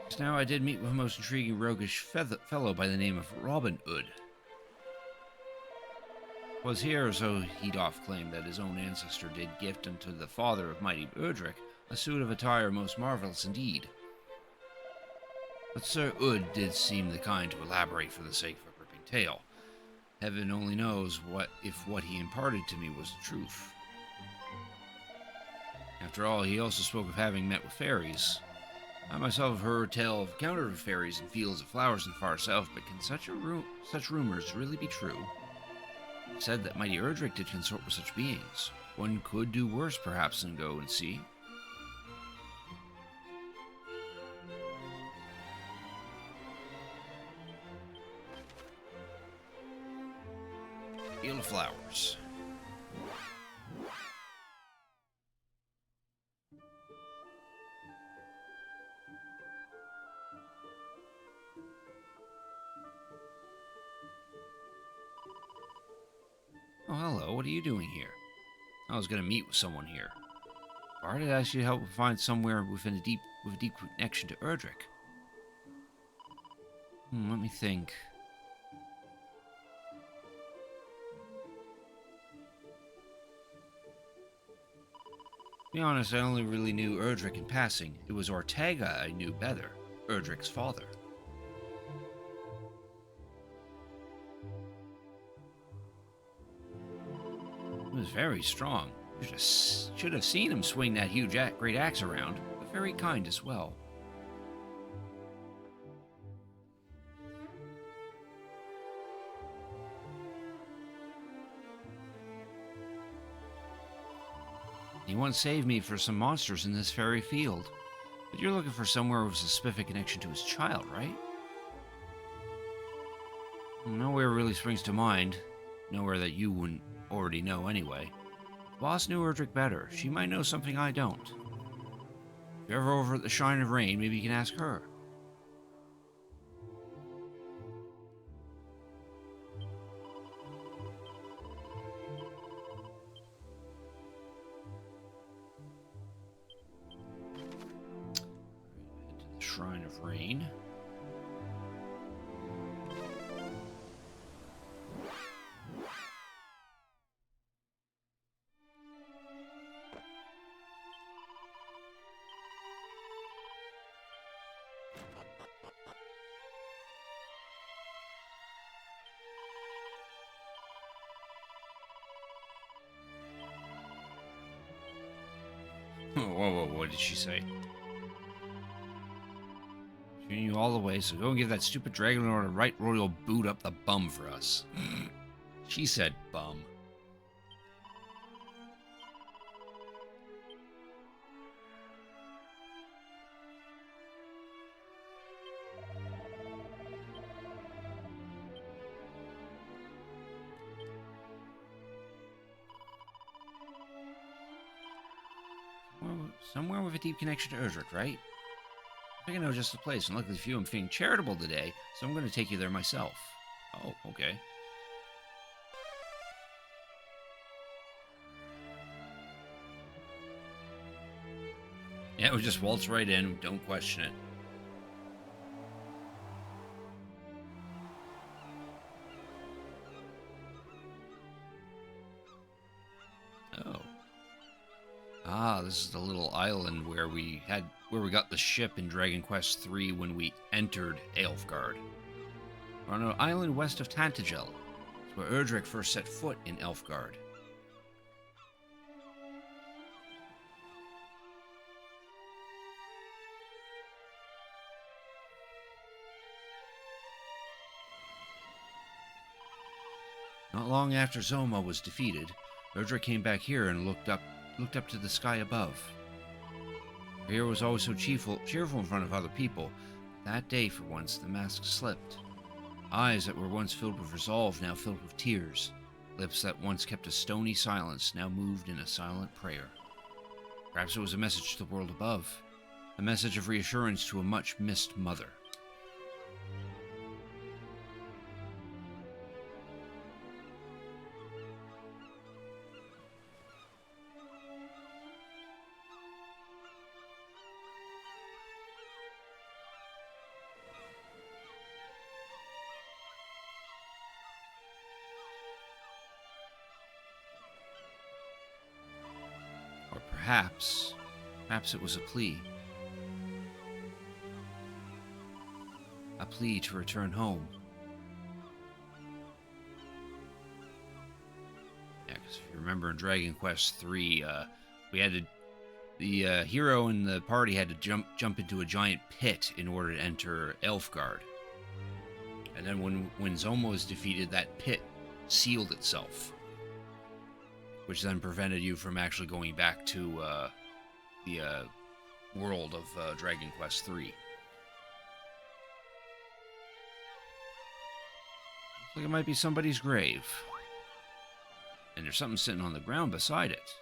Just now I did meet with a most intriguing roguish fellow by the name of Robin Hood. 'Twas here, so he doth claim, that his own ancestor did gift unto the father of mighty Erdrick a suit of attire most marvellous indeed. But Sir Hood did seem the kind to elaborate for the sake of a gripping tale. Heaven only knows if what he imparted to me was the truth. After all, he also spoke of having met with fairies. I myself have heard tell of encounter of fairies in fields of flowers in the far south, but can such rumors really be true? It said that mighty Erdrick did consort with such beings. One could do worse, perhaps, than go and see. Field of flowers. Oh, hello. What are you doing here? I was going to meet with someone here. Bard had asked you to help find somewhere with a deep connection to Erdrick. Let me think. To be honest, I only really knew Erdrick in passing. It was Ortega I knew better, Erdrick's father. He was very strong. You should have seen him swing that huge great axe around, but very kind as well. He once saved me for some monsters in this very field. But you're looking for somewhere with a specific connection to his child, right? Nowhere really springs to mind. Nowhere that you wouldn't already know anyway. The boss knew Erdrick better. She might know something I don't. If you're ever over at the Shrine of Rain, maybe you can ask her. Head to the Shrine of Rain. Whoa, what did she say? Shooting you all the way, so go and give that stupid dragon lord a right royal boot up the bum for us. She said bum. Somewhere with a deep connection to Erdrick, right? I think I know just the place, and luckily for you, I'm feeling charitable today, so I'm going to take you there myself. Oh, okay. Yeah, we just waltz right in, don't question it. Oh. Ah, this is the little island where we got the ship in Dragon Quest III when we entered Elfgard. We're on an island west of Tantagel. It's where Erdrick first set foot in Elfgard. Not long after Zoma was defeated, Erdrick came back here and looked up to the sky above. Our hero was always so cheerful in front of other people. That day, for once, the mask slipped. Eyes that were once filled with resolve now filled with tears. Lips that once kept a stony silence now moved in a silent prayer. Perhaps it was a message to the world above. A message of reassurance to a much-missed mother. Or perhaps it was a plea. A plea to return home. Yeah, because if you remember in Dragon Quest III, we had to... The hero and the party had to jump into a giant pit in order to enter Elfgard. And then when Zoma was defeated, that pit sealed itself. Which then prevented you from actually going back to the world of Dragon Quest III. Looks like it might be somebody's grave. And there's something sitting on the ground beside it.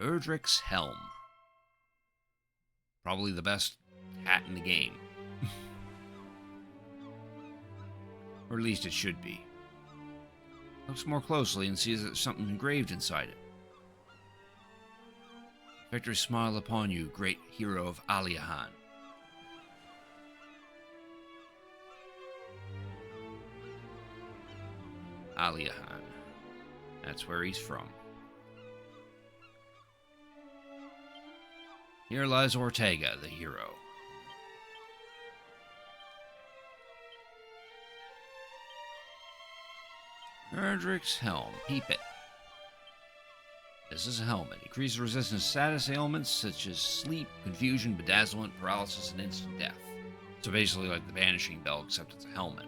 Erdrick's helm. Probably the best hat in the game. Or at least it should be. Looks more closely and sees that there's something engraved inside it. Victory smile upon you, great hero of Aliahan. Aliahan. That's where he's from. Here lies Ortega, the hero. Erdrick's helm. Peep it. This is a helmet. Increases resistance to status ailments such as sleep, confusion, bedazzlement, paralysis, and instant death. So basically like the Vanishing Bell, except it's a helmet.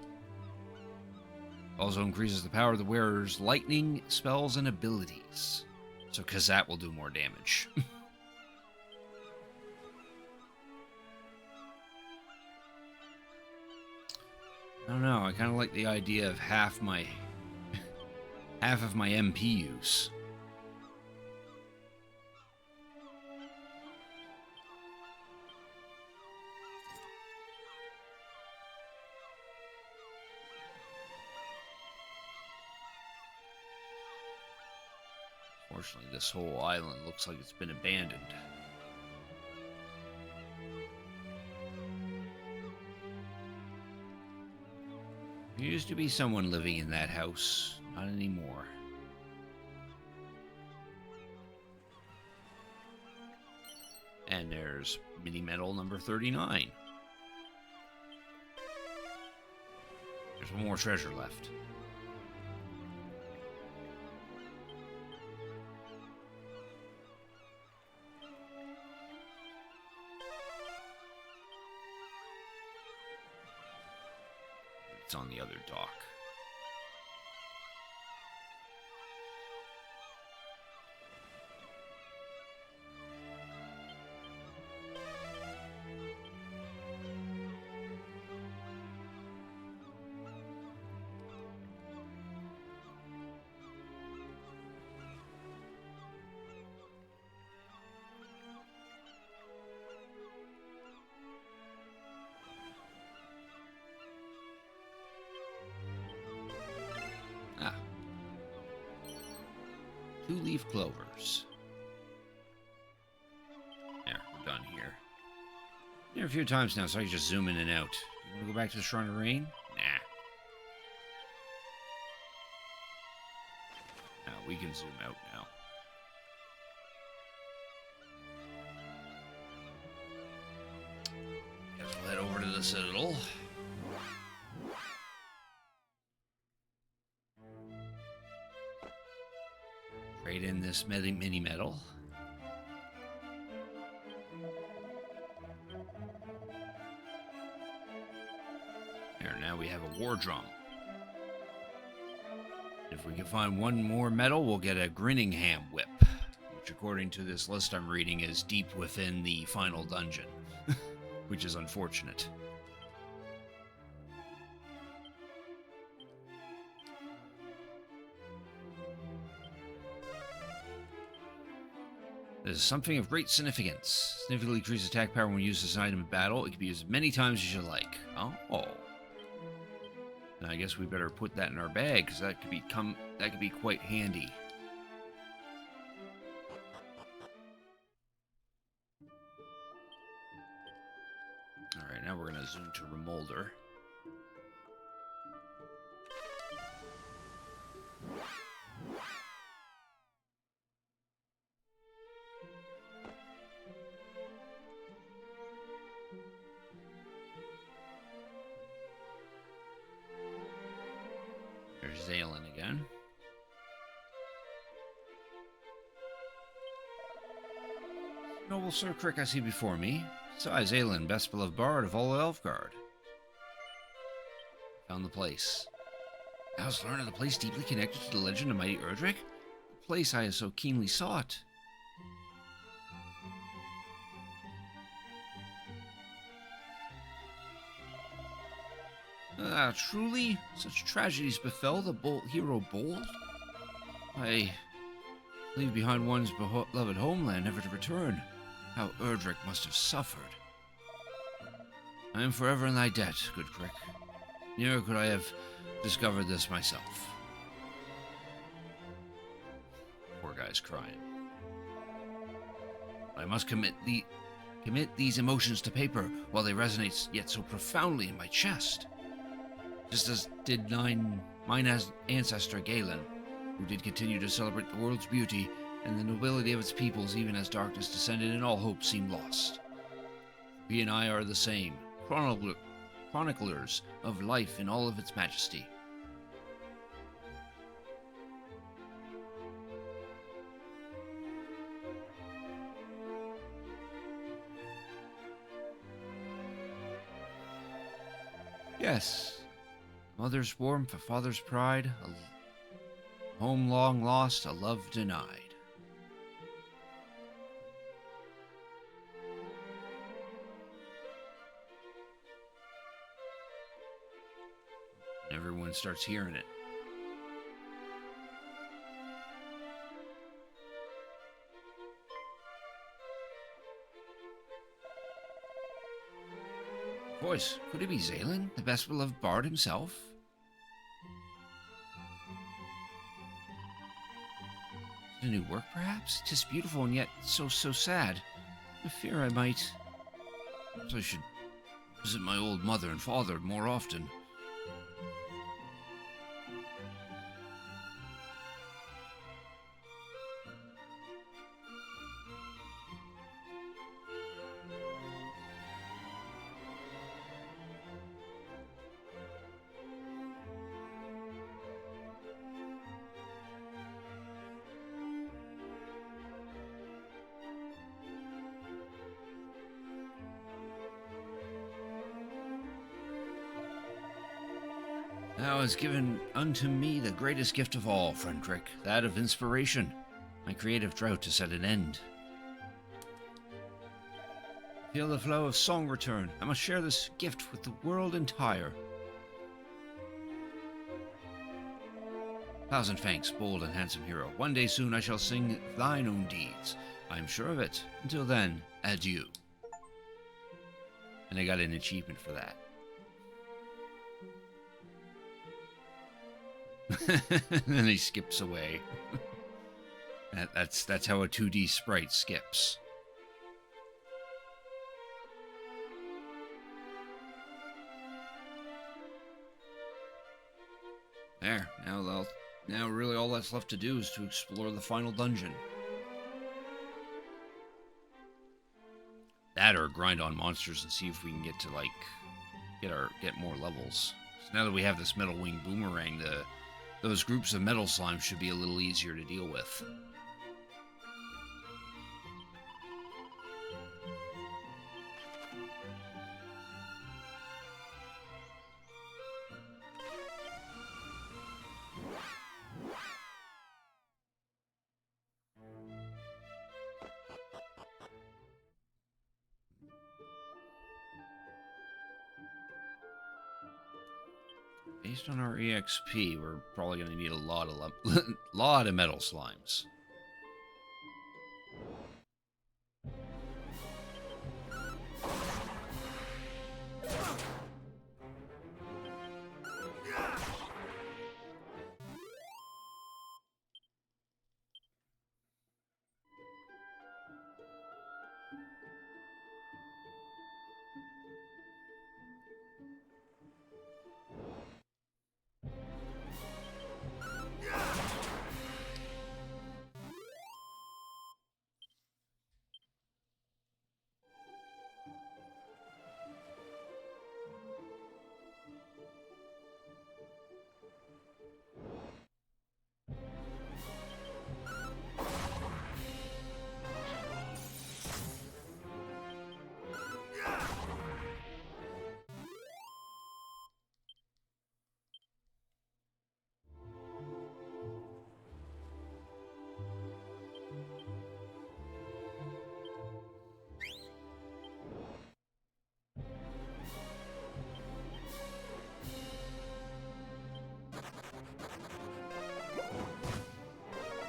Also increases the power of the wearer's lightning, spells, and abilities. So Kazat will do more damage. I don't know, I kind of like the idea of half of my MP use. Fortunately, this whole island looks like it's been abandoned. There used to be someone living in that house. Not anymore. And there's mini medal number 39. There's one more treasure left. It's on the other dock. Ah. 2-leaf clovers. There, we're done here. Been here a few times now, so I can just zoom in and out. You want to go back to the Shrine of Rain? Nah. No, we can zoom out now. Guess we'll head over to the Citadel. Trade in this mini medal. There, now we have a war drum. If we can find one more medal, we'll get a Grinningham whip, which according to this list I'm reading is deep within the final dungeon, which is unfortunate. This is something of great significance. Significantly increases attack power when used as an item in battle. It can be used as many times as you like. Oh. And I guess we better put that in our bag, because that could be quite handy. Alright, now we're gonna zoom to Remolder. There's Zalen again. Noble Sir Crick I see before me. Besides, Zalen, best beloved bard of all Elfguard. Found the place. I was learned of the place deeply connected to the legend of mighty Erdrick. The place I have so keenly sought. Truly, such tragedies befell the hero bold. I leave behind one's beloved homeland, never to return. How Erdrick must have suffered. I am forever in thy debt, good Crick. Never could I have discovered this myself. Poor guy's crying. I must commit these emotions to paper while they resonate yet so profoundly in my chest. Just as did mine ancestor Galen, who did continue to celebrate the world's beauty and the nobility of its peoples even as darkness descended and all hope seemed lost. He and I are the same, chroniclers of life in all of its majesty. Yes. Mother's warmth, a father's pride, a home long lost, a love denied. Everyone starts hearing it. Voice, could it be Zaylen, the best beloved bard himself? A new work, perhaps? 'Tis beautiful and yet so sad. I fear I might. So I should visit my old mother and father more often. Thou hast given unto me the greatest gift of all, Friendrick, that of inspiration, my creative drought to set an end. Feel the flow of song return. I must share this gift with the world entire. Thousand thanks, bold and handsome hero. One day soon I shall sing thine own deeds. I am sure of it. Until then, adieu. And I got an achievement for that. And then he skips away. That's how a 2D sprite skips. There, now really all that's left to do is to explore the final dungeon. That or grind on monsters and see if we can get to get more levels. So now that we have this Metal Wing Boomerang, those groups of metal slimes should be a little easier to deal with. Based on our EXP, we're probably going to need a lot of metal slimes.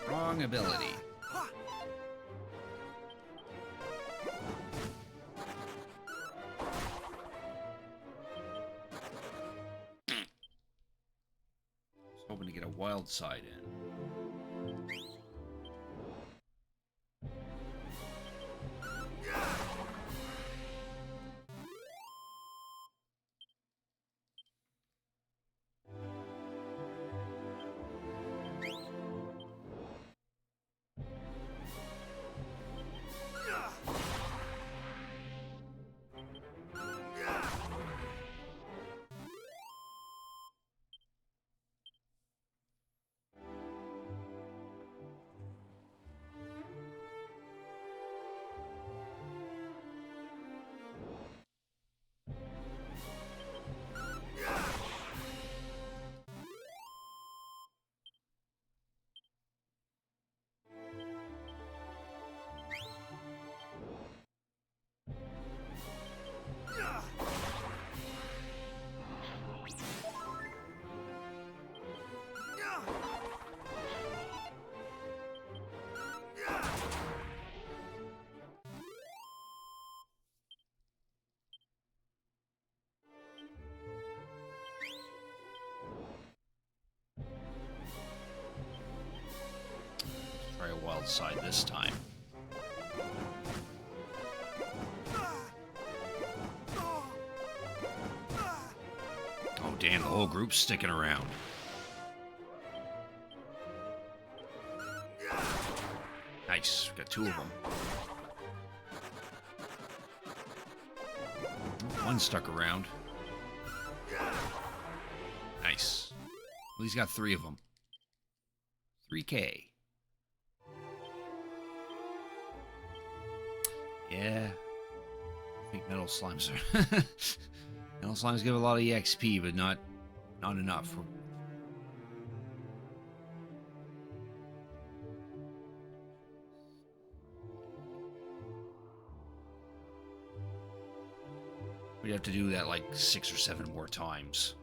Wrong ability. I was hoping to get a wild side in. side this time. Oh, damn, the whole group's sticking around. Nice, got two of them. One stuck around. Nice. Well, he's got three of them. 3K. Yeah. I think metal slimes are... metal slimes give a lot of EXP, but not enough. We'd have to do that like 6 or 7 more times.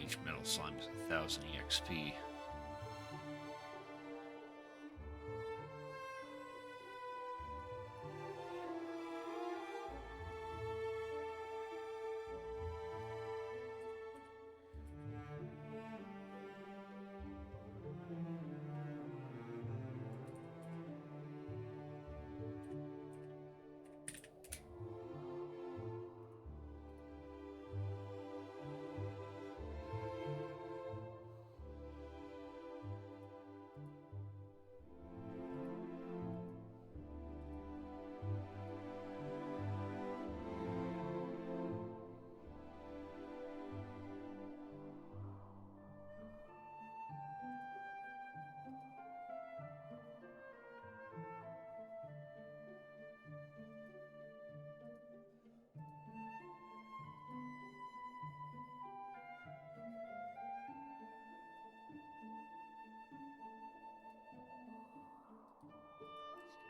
Each metal slime is 1,000 EXP.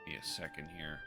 Give me a second here.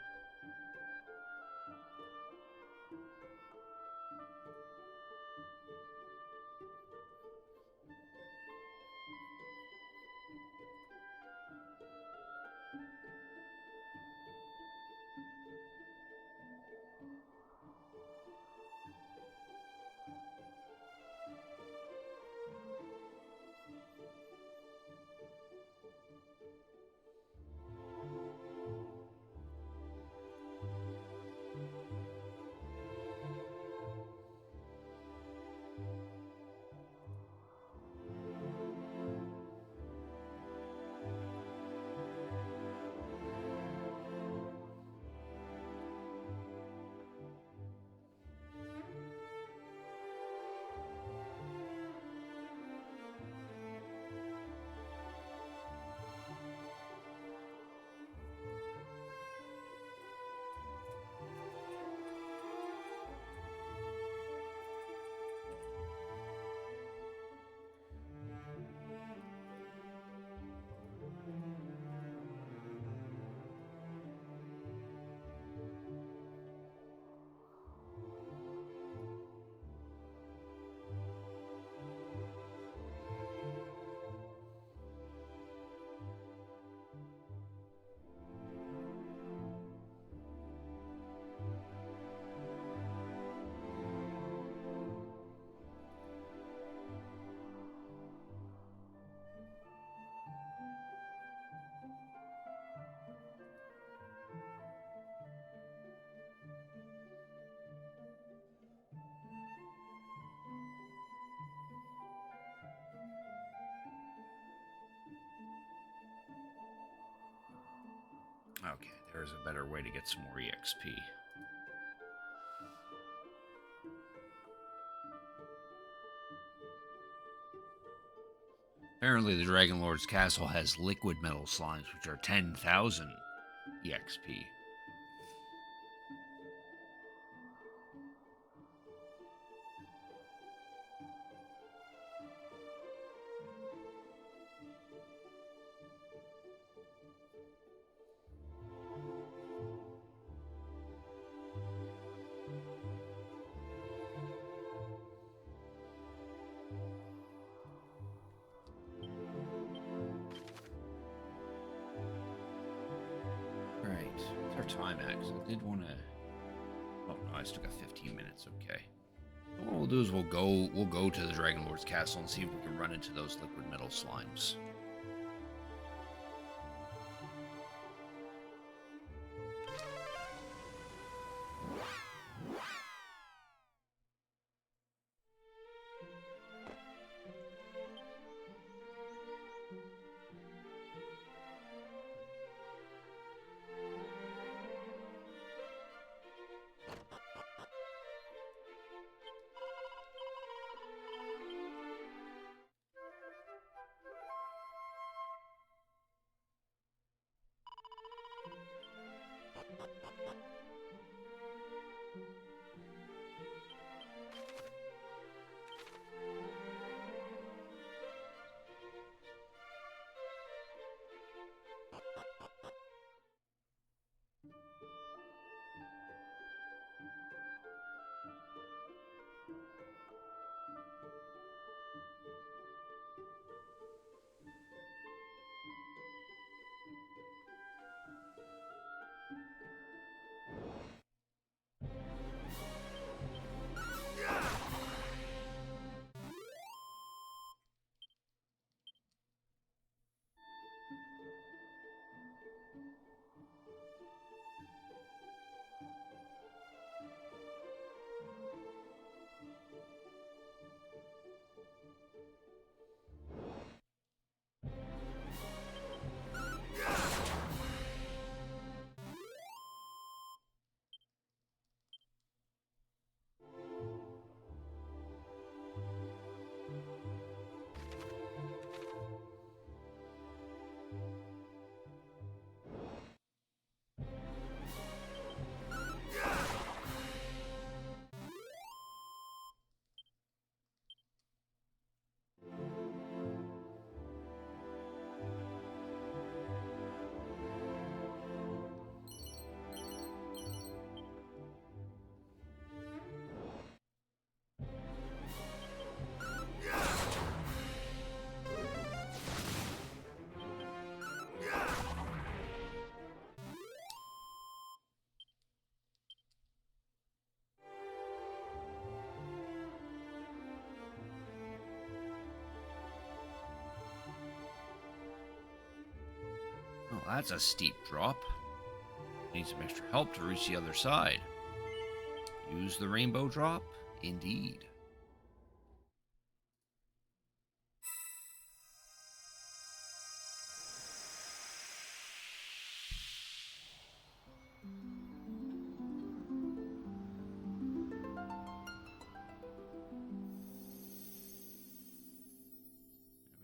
Okay, there's a better way to get some more EXP. Apparently, the Dragon Lord's castle has liquid metal slimes, which are 10,000 EXP. Right, what's our time at? 'Cause I did want to. Oh no, I still got 15 minutes. Okay. So what we'll do is we'll go to the Dragon Lord's castle and see if we can run into those liquid metal slimes. Oh, that's a steep drop. Need some extra help to reach the other side. Use the rainbow drop? Indeed.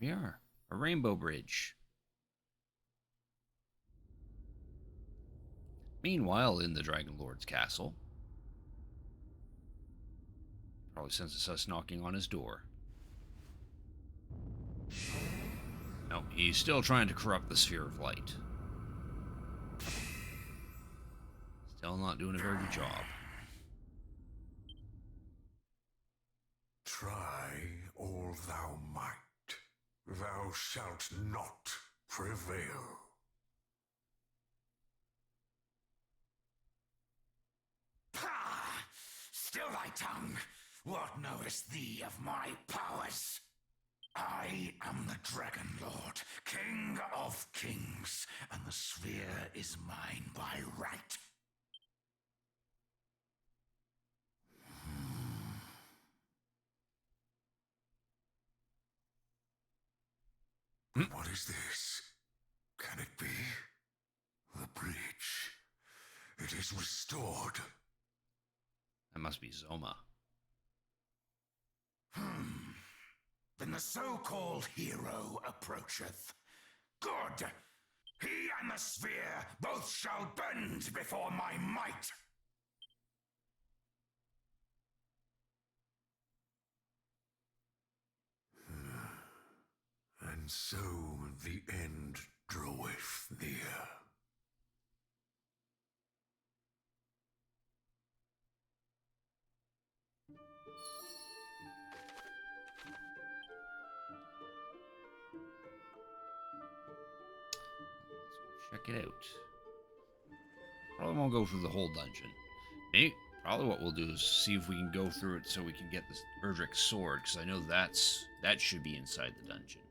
There we are. A rainbow bridge. Meanwhile, in the Dragon Lord's castle, probably senses us knocking on his door. No, he's still trying to corrupt the sphere of light. Still not doing a very good job. Try all thou might. Thou shalt not prevail. Pah! Still thy tongue! What knowest thee of my powers? I am the Dragon Lord, King of Kings, and the sphere is mine by right. What is this? Can it be? The bridge. It is restored. That must be Zoma. Then the so-called hero approacheth. Good! He and the sphere both shall bend before my might! And so the end draweth near. Check it out. Probably won't go through the whole dungeon. Maybe, probably what we'll do is see if we can go through it so we can get this Erdrick sword, because I know that should be inside the dungeon.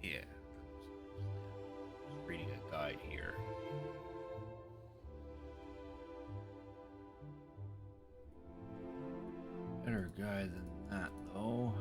Yeah. Just reading a guide here. Better guide than that, though.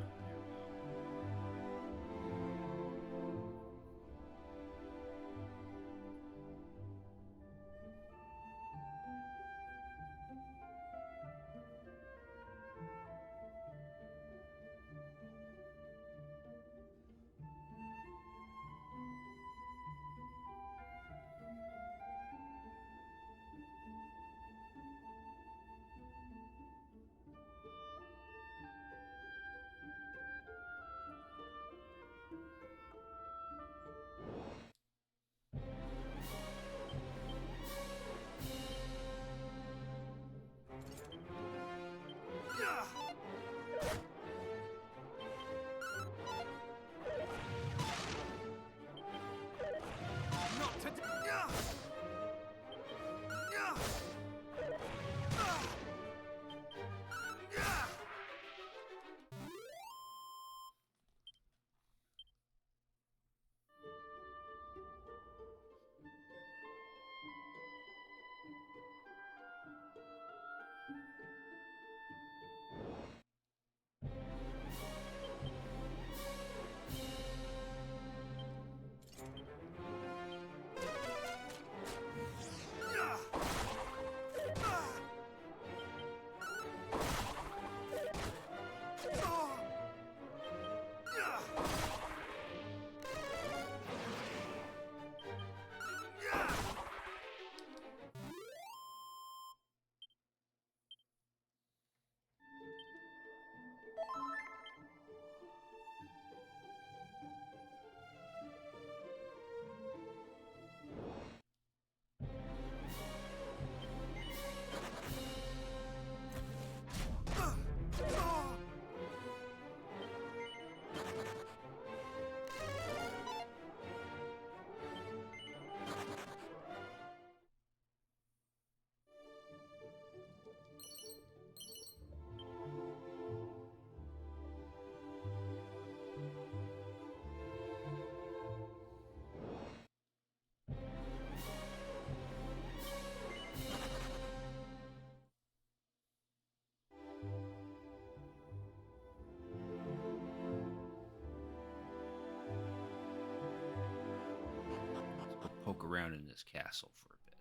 around in this castle for a bit.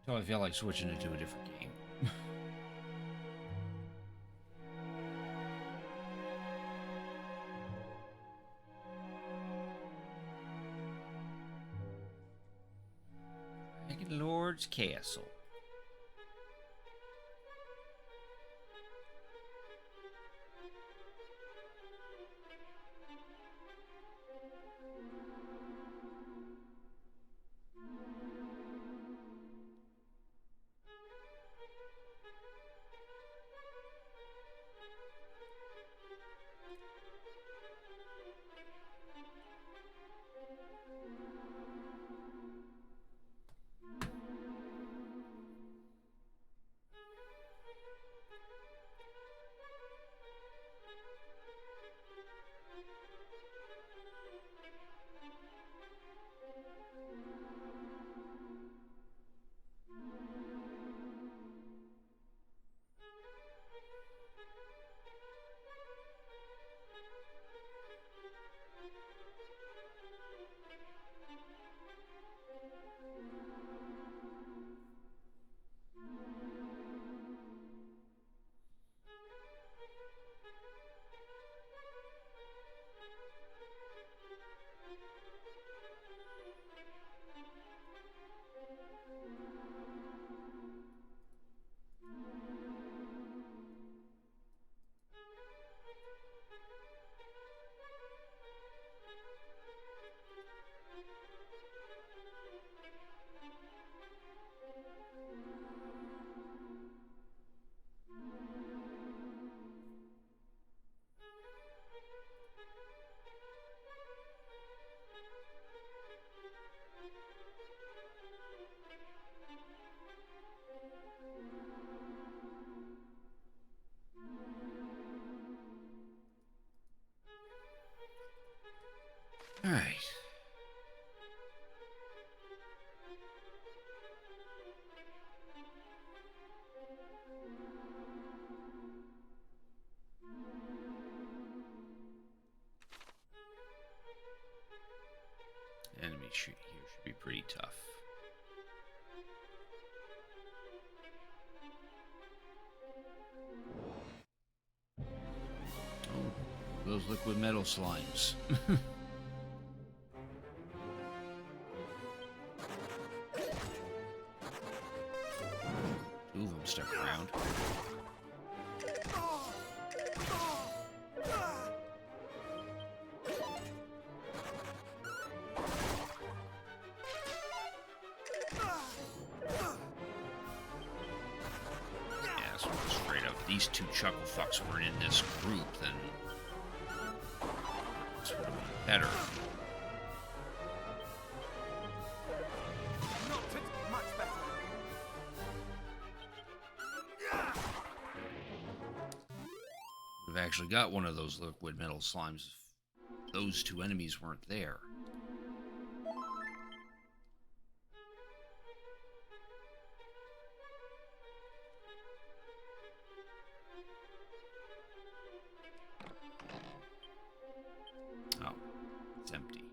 So I feel like switching it to a different game. Dragon Lord's Castle. All right. Enemy here should be pretty tough. Oh, those liquid metal slimes. Two of them stuck around. Yeah, so straight up, if these two chuckle fucks weren't in this group, then this would have been better. We've actually got one of those liquid metal slimes if those two enemies weren't there. Oh, it's empty.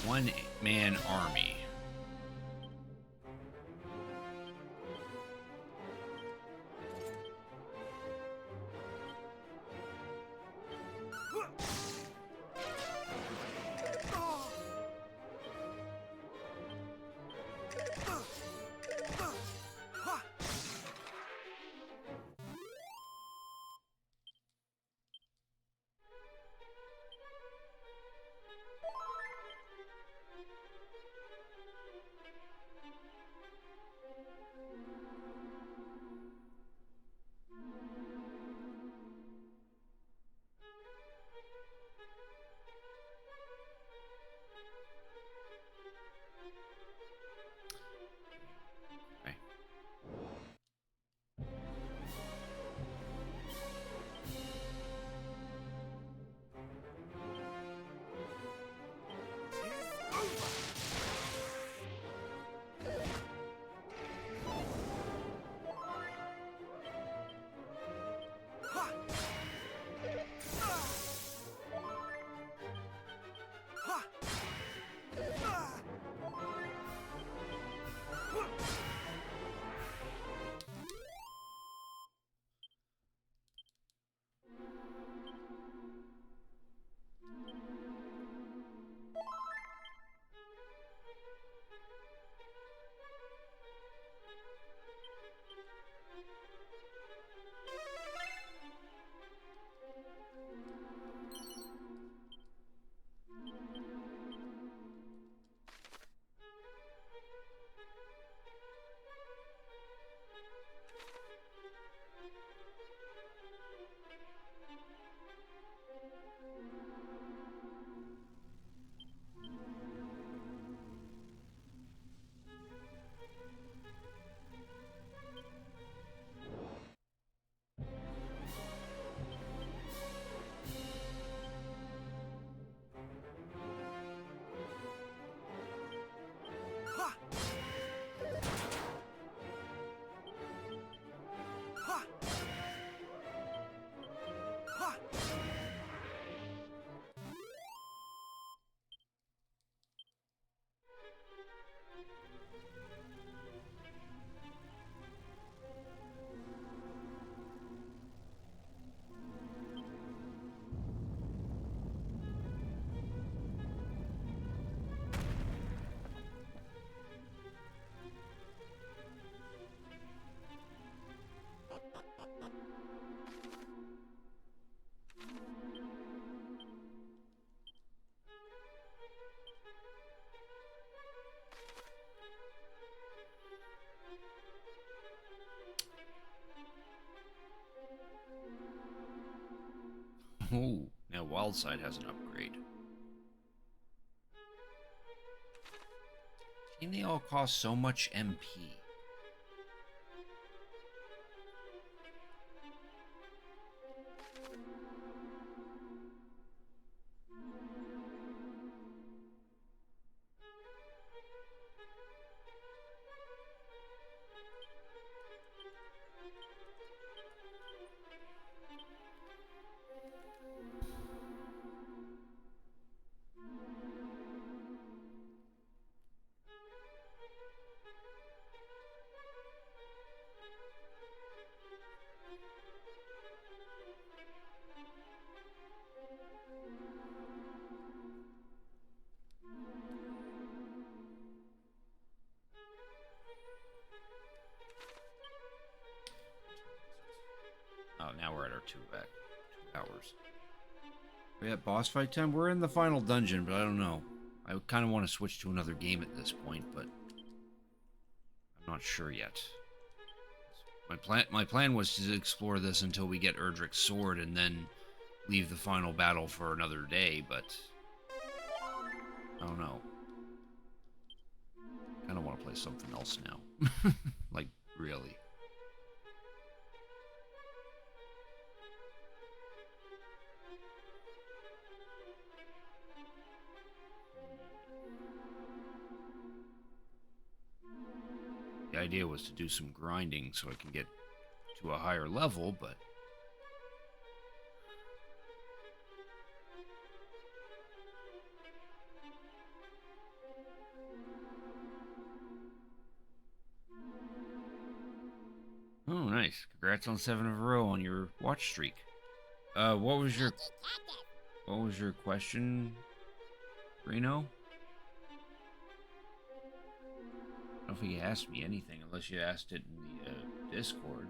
One-man army. Now Wildside has an upgrade. And they all cost so much MP. Oh, now we're at our 2 hours. We at boss fight time? We're in the final dungeon, but I don't know. I kind of want to switch to another game at this point, but I'm not sure yet. My plan was to explore this until we get Erdrick's sword and then leave the final battle for another day, but I don't know. I kind of want to play something else now. Like, really. The idea was to do some grinding so I can get to a higher level, but oh, nice. Congrats on 7 in a row on your watch streak. What was your question, Reno? I don't know if he asked me anything, unless you asked it in the Discord.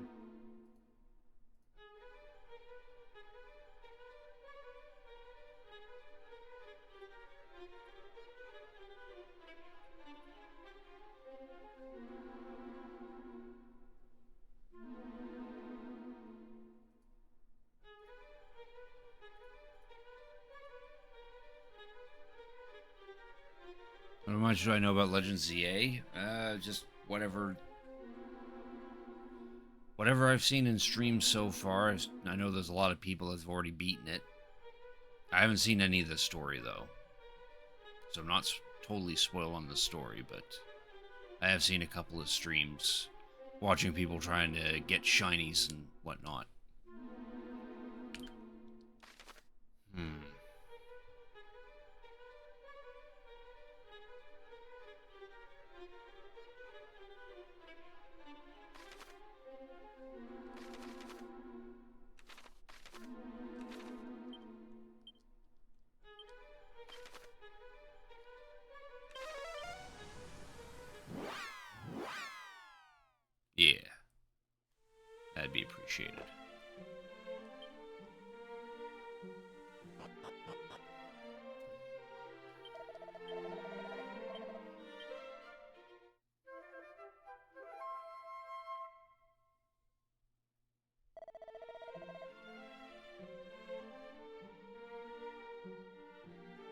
How much do I know about Legends ZA? Just whatever I've seen in streams so far. I know there's a lot of people that have already beaten it. I haven't seen any of the story, though. So I'm not totally spoiled on the story, but I have seen a couple of streams watching people trying to get shinies and whatnot. Yeah. That'd be appreciated.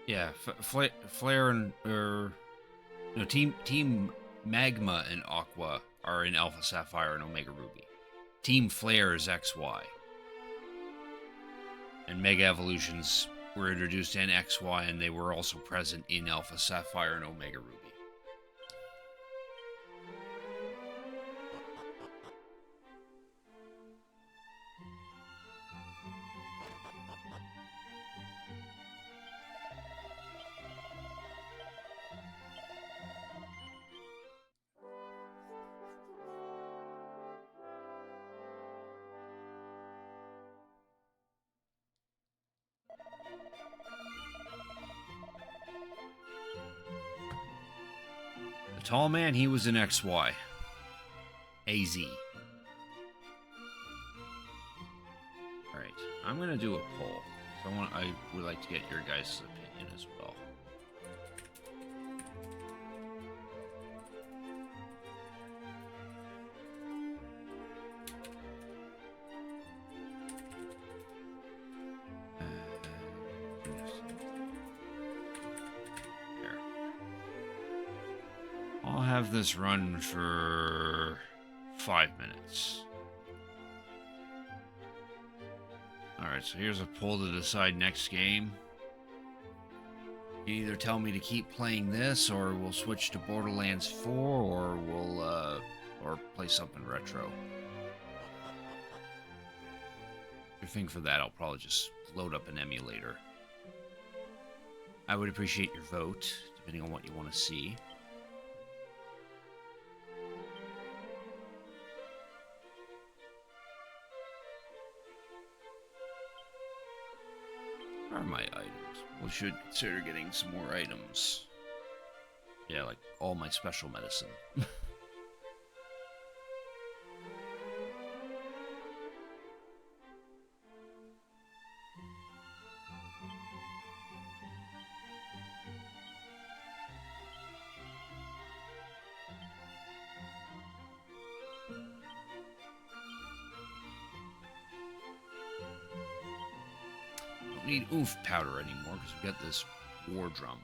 Yeah, Flare and no, Team Magma and Aqua are in Alpha Sapphire and Omega Ruby. Team Flare is XY. And Mega Evolutions were introduced in XY, and they were also present in Alpha Sapphire and Omega Ruby. The tall man, he was in XY. AZ. Alright, I'm gonna do a poll. So I would like to get your guys' opinion as well. have this run for 5 minutes. Alright, so here's a poll to decide next game. You either tell me to keep playing this, or we'll switch to Borderlands 4, or we'll, or play something retro. I think for that, I'll probably just load up an emulator. I would appreciate your vote, depending on what you want to see. Where are my items? We should consider getting some more items. Yeah, like all my special medicine. Don't need oomph powder anymore because we got this war drum.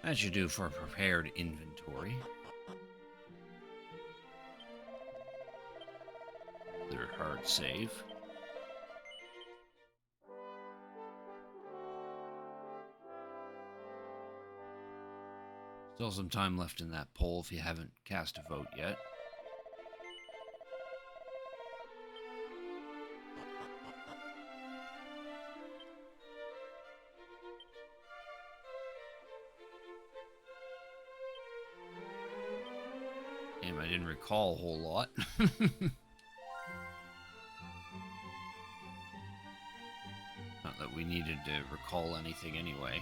That should do for a prepared inventory. Their hard save. Still some time left in that poll if you haven't cast a vote yet. Damn, I didn't recall a whole lot. Not that we needed to recall anything anyway.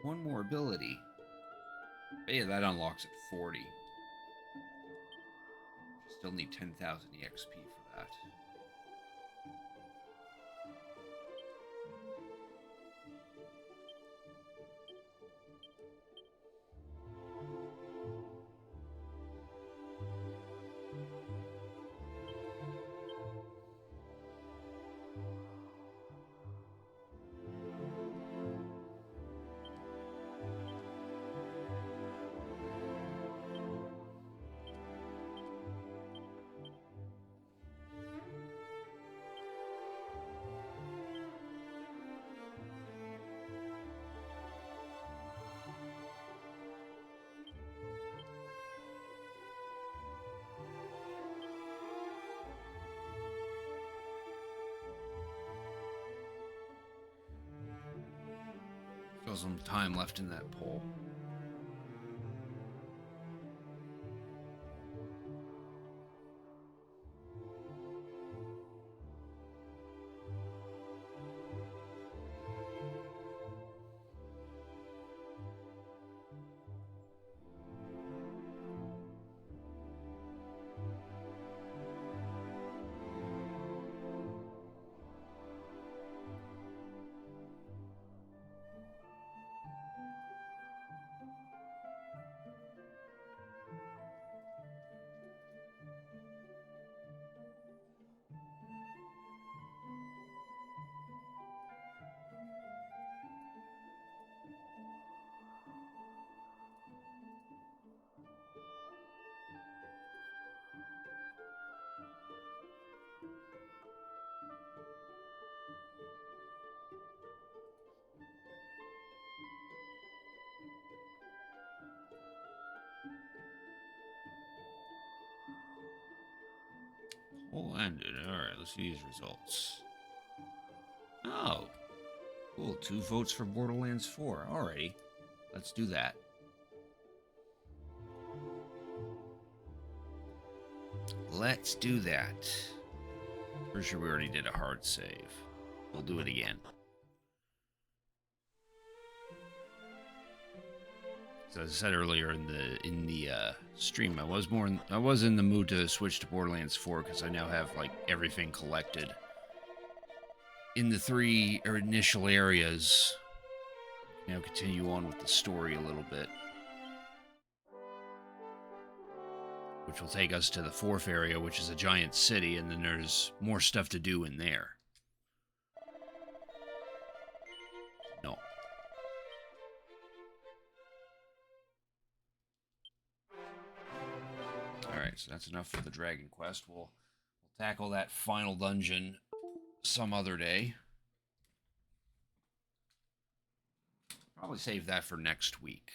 One more ability. Yeah, that unlocks at 40. Still need 10,000 EXP for that. Still some time left in that poll. Poll ended. Alright, let's see these results. Oh. Cool. 2 votes for Borderlands 4. Alrighty. Let's do that. Let's do that. Pretty sure we already did a hard save. We'll do it again. So as I said earlier in the stream, I was in the mood to switch to Borderlands 4 because I now have like everything collected in the 3 initial areas. Now continue on with the story a little bit, which will take us to the 4th area, which is a giant city, and then there's more stuff to do in there. No. Alright, so that's enough for the Dragon Quest. We'll tackle that final dungeon some other day. Probably save that for next week.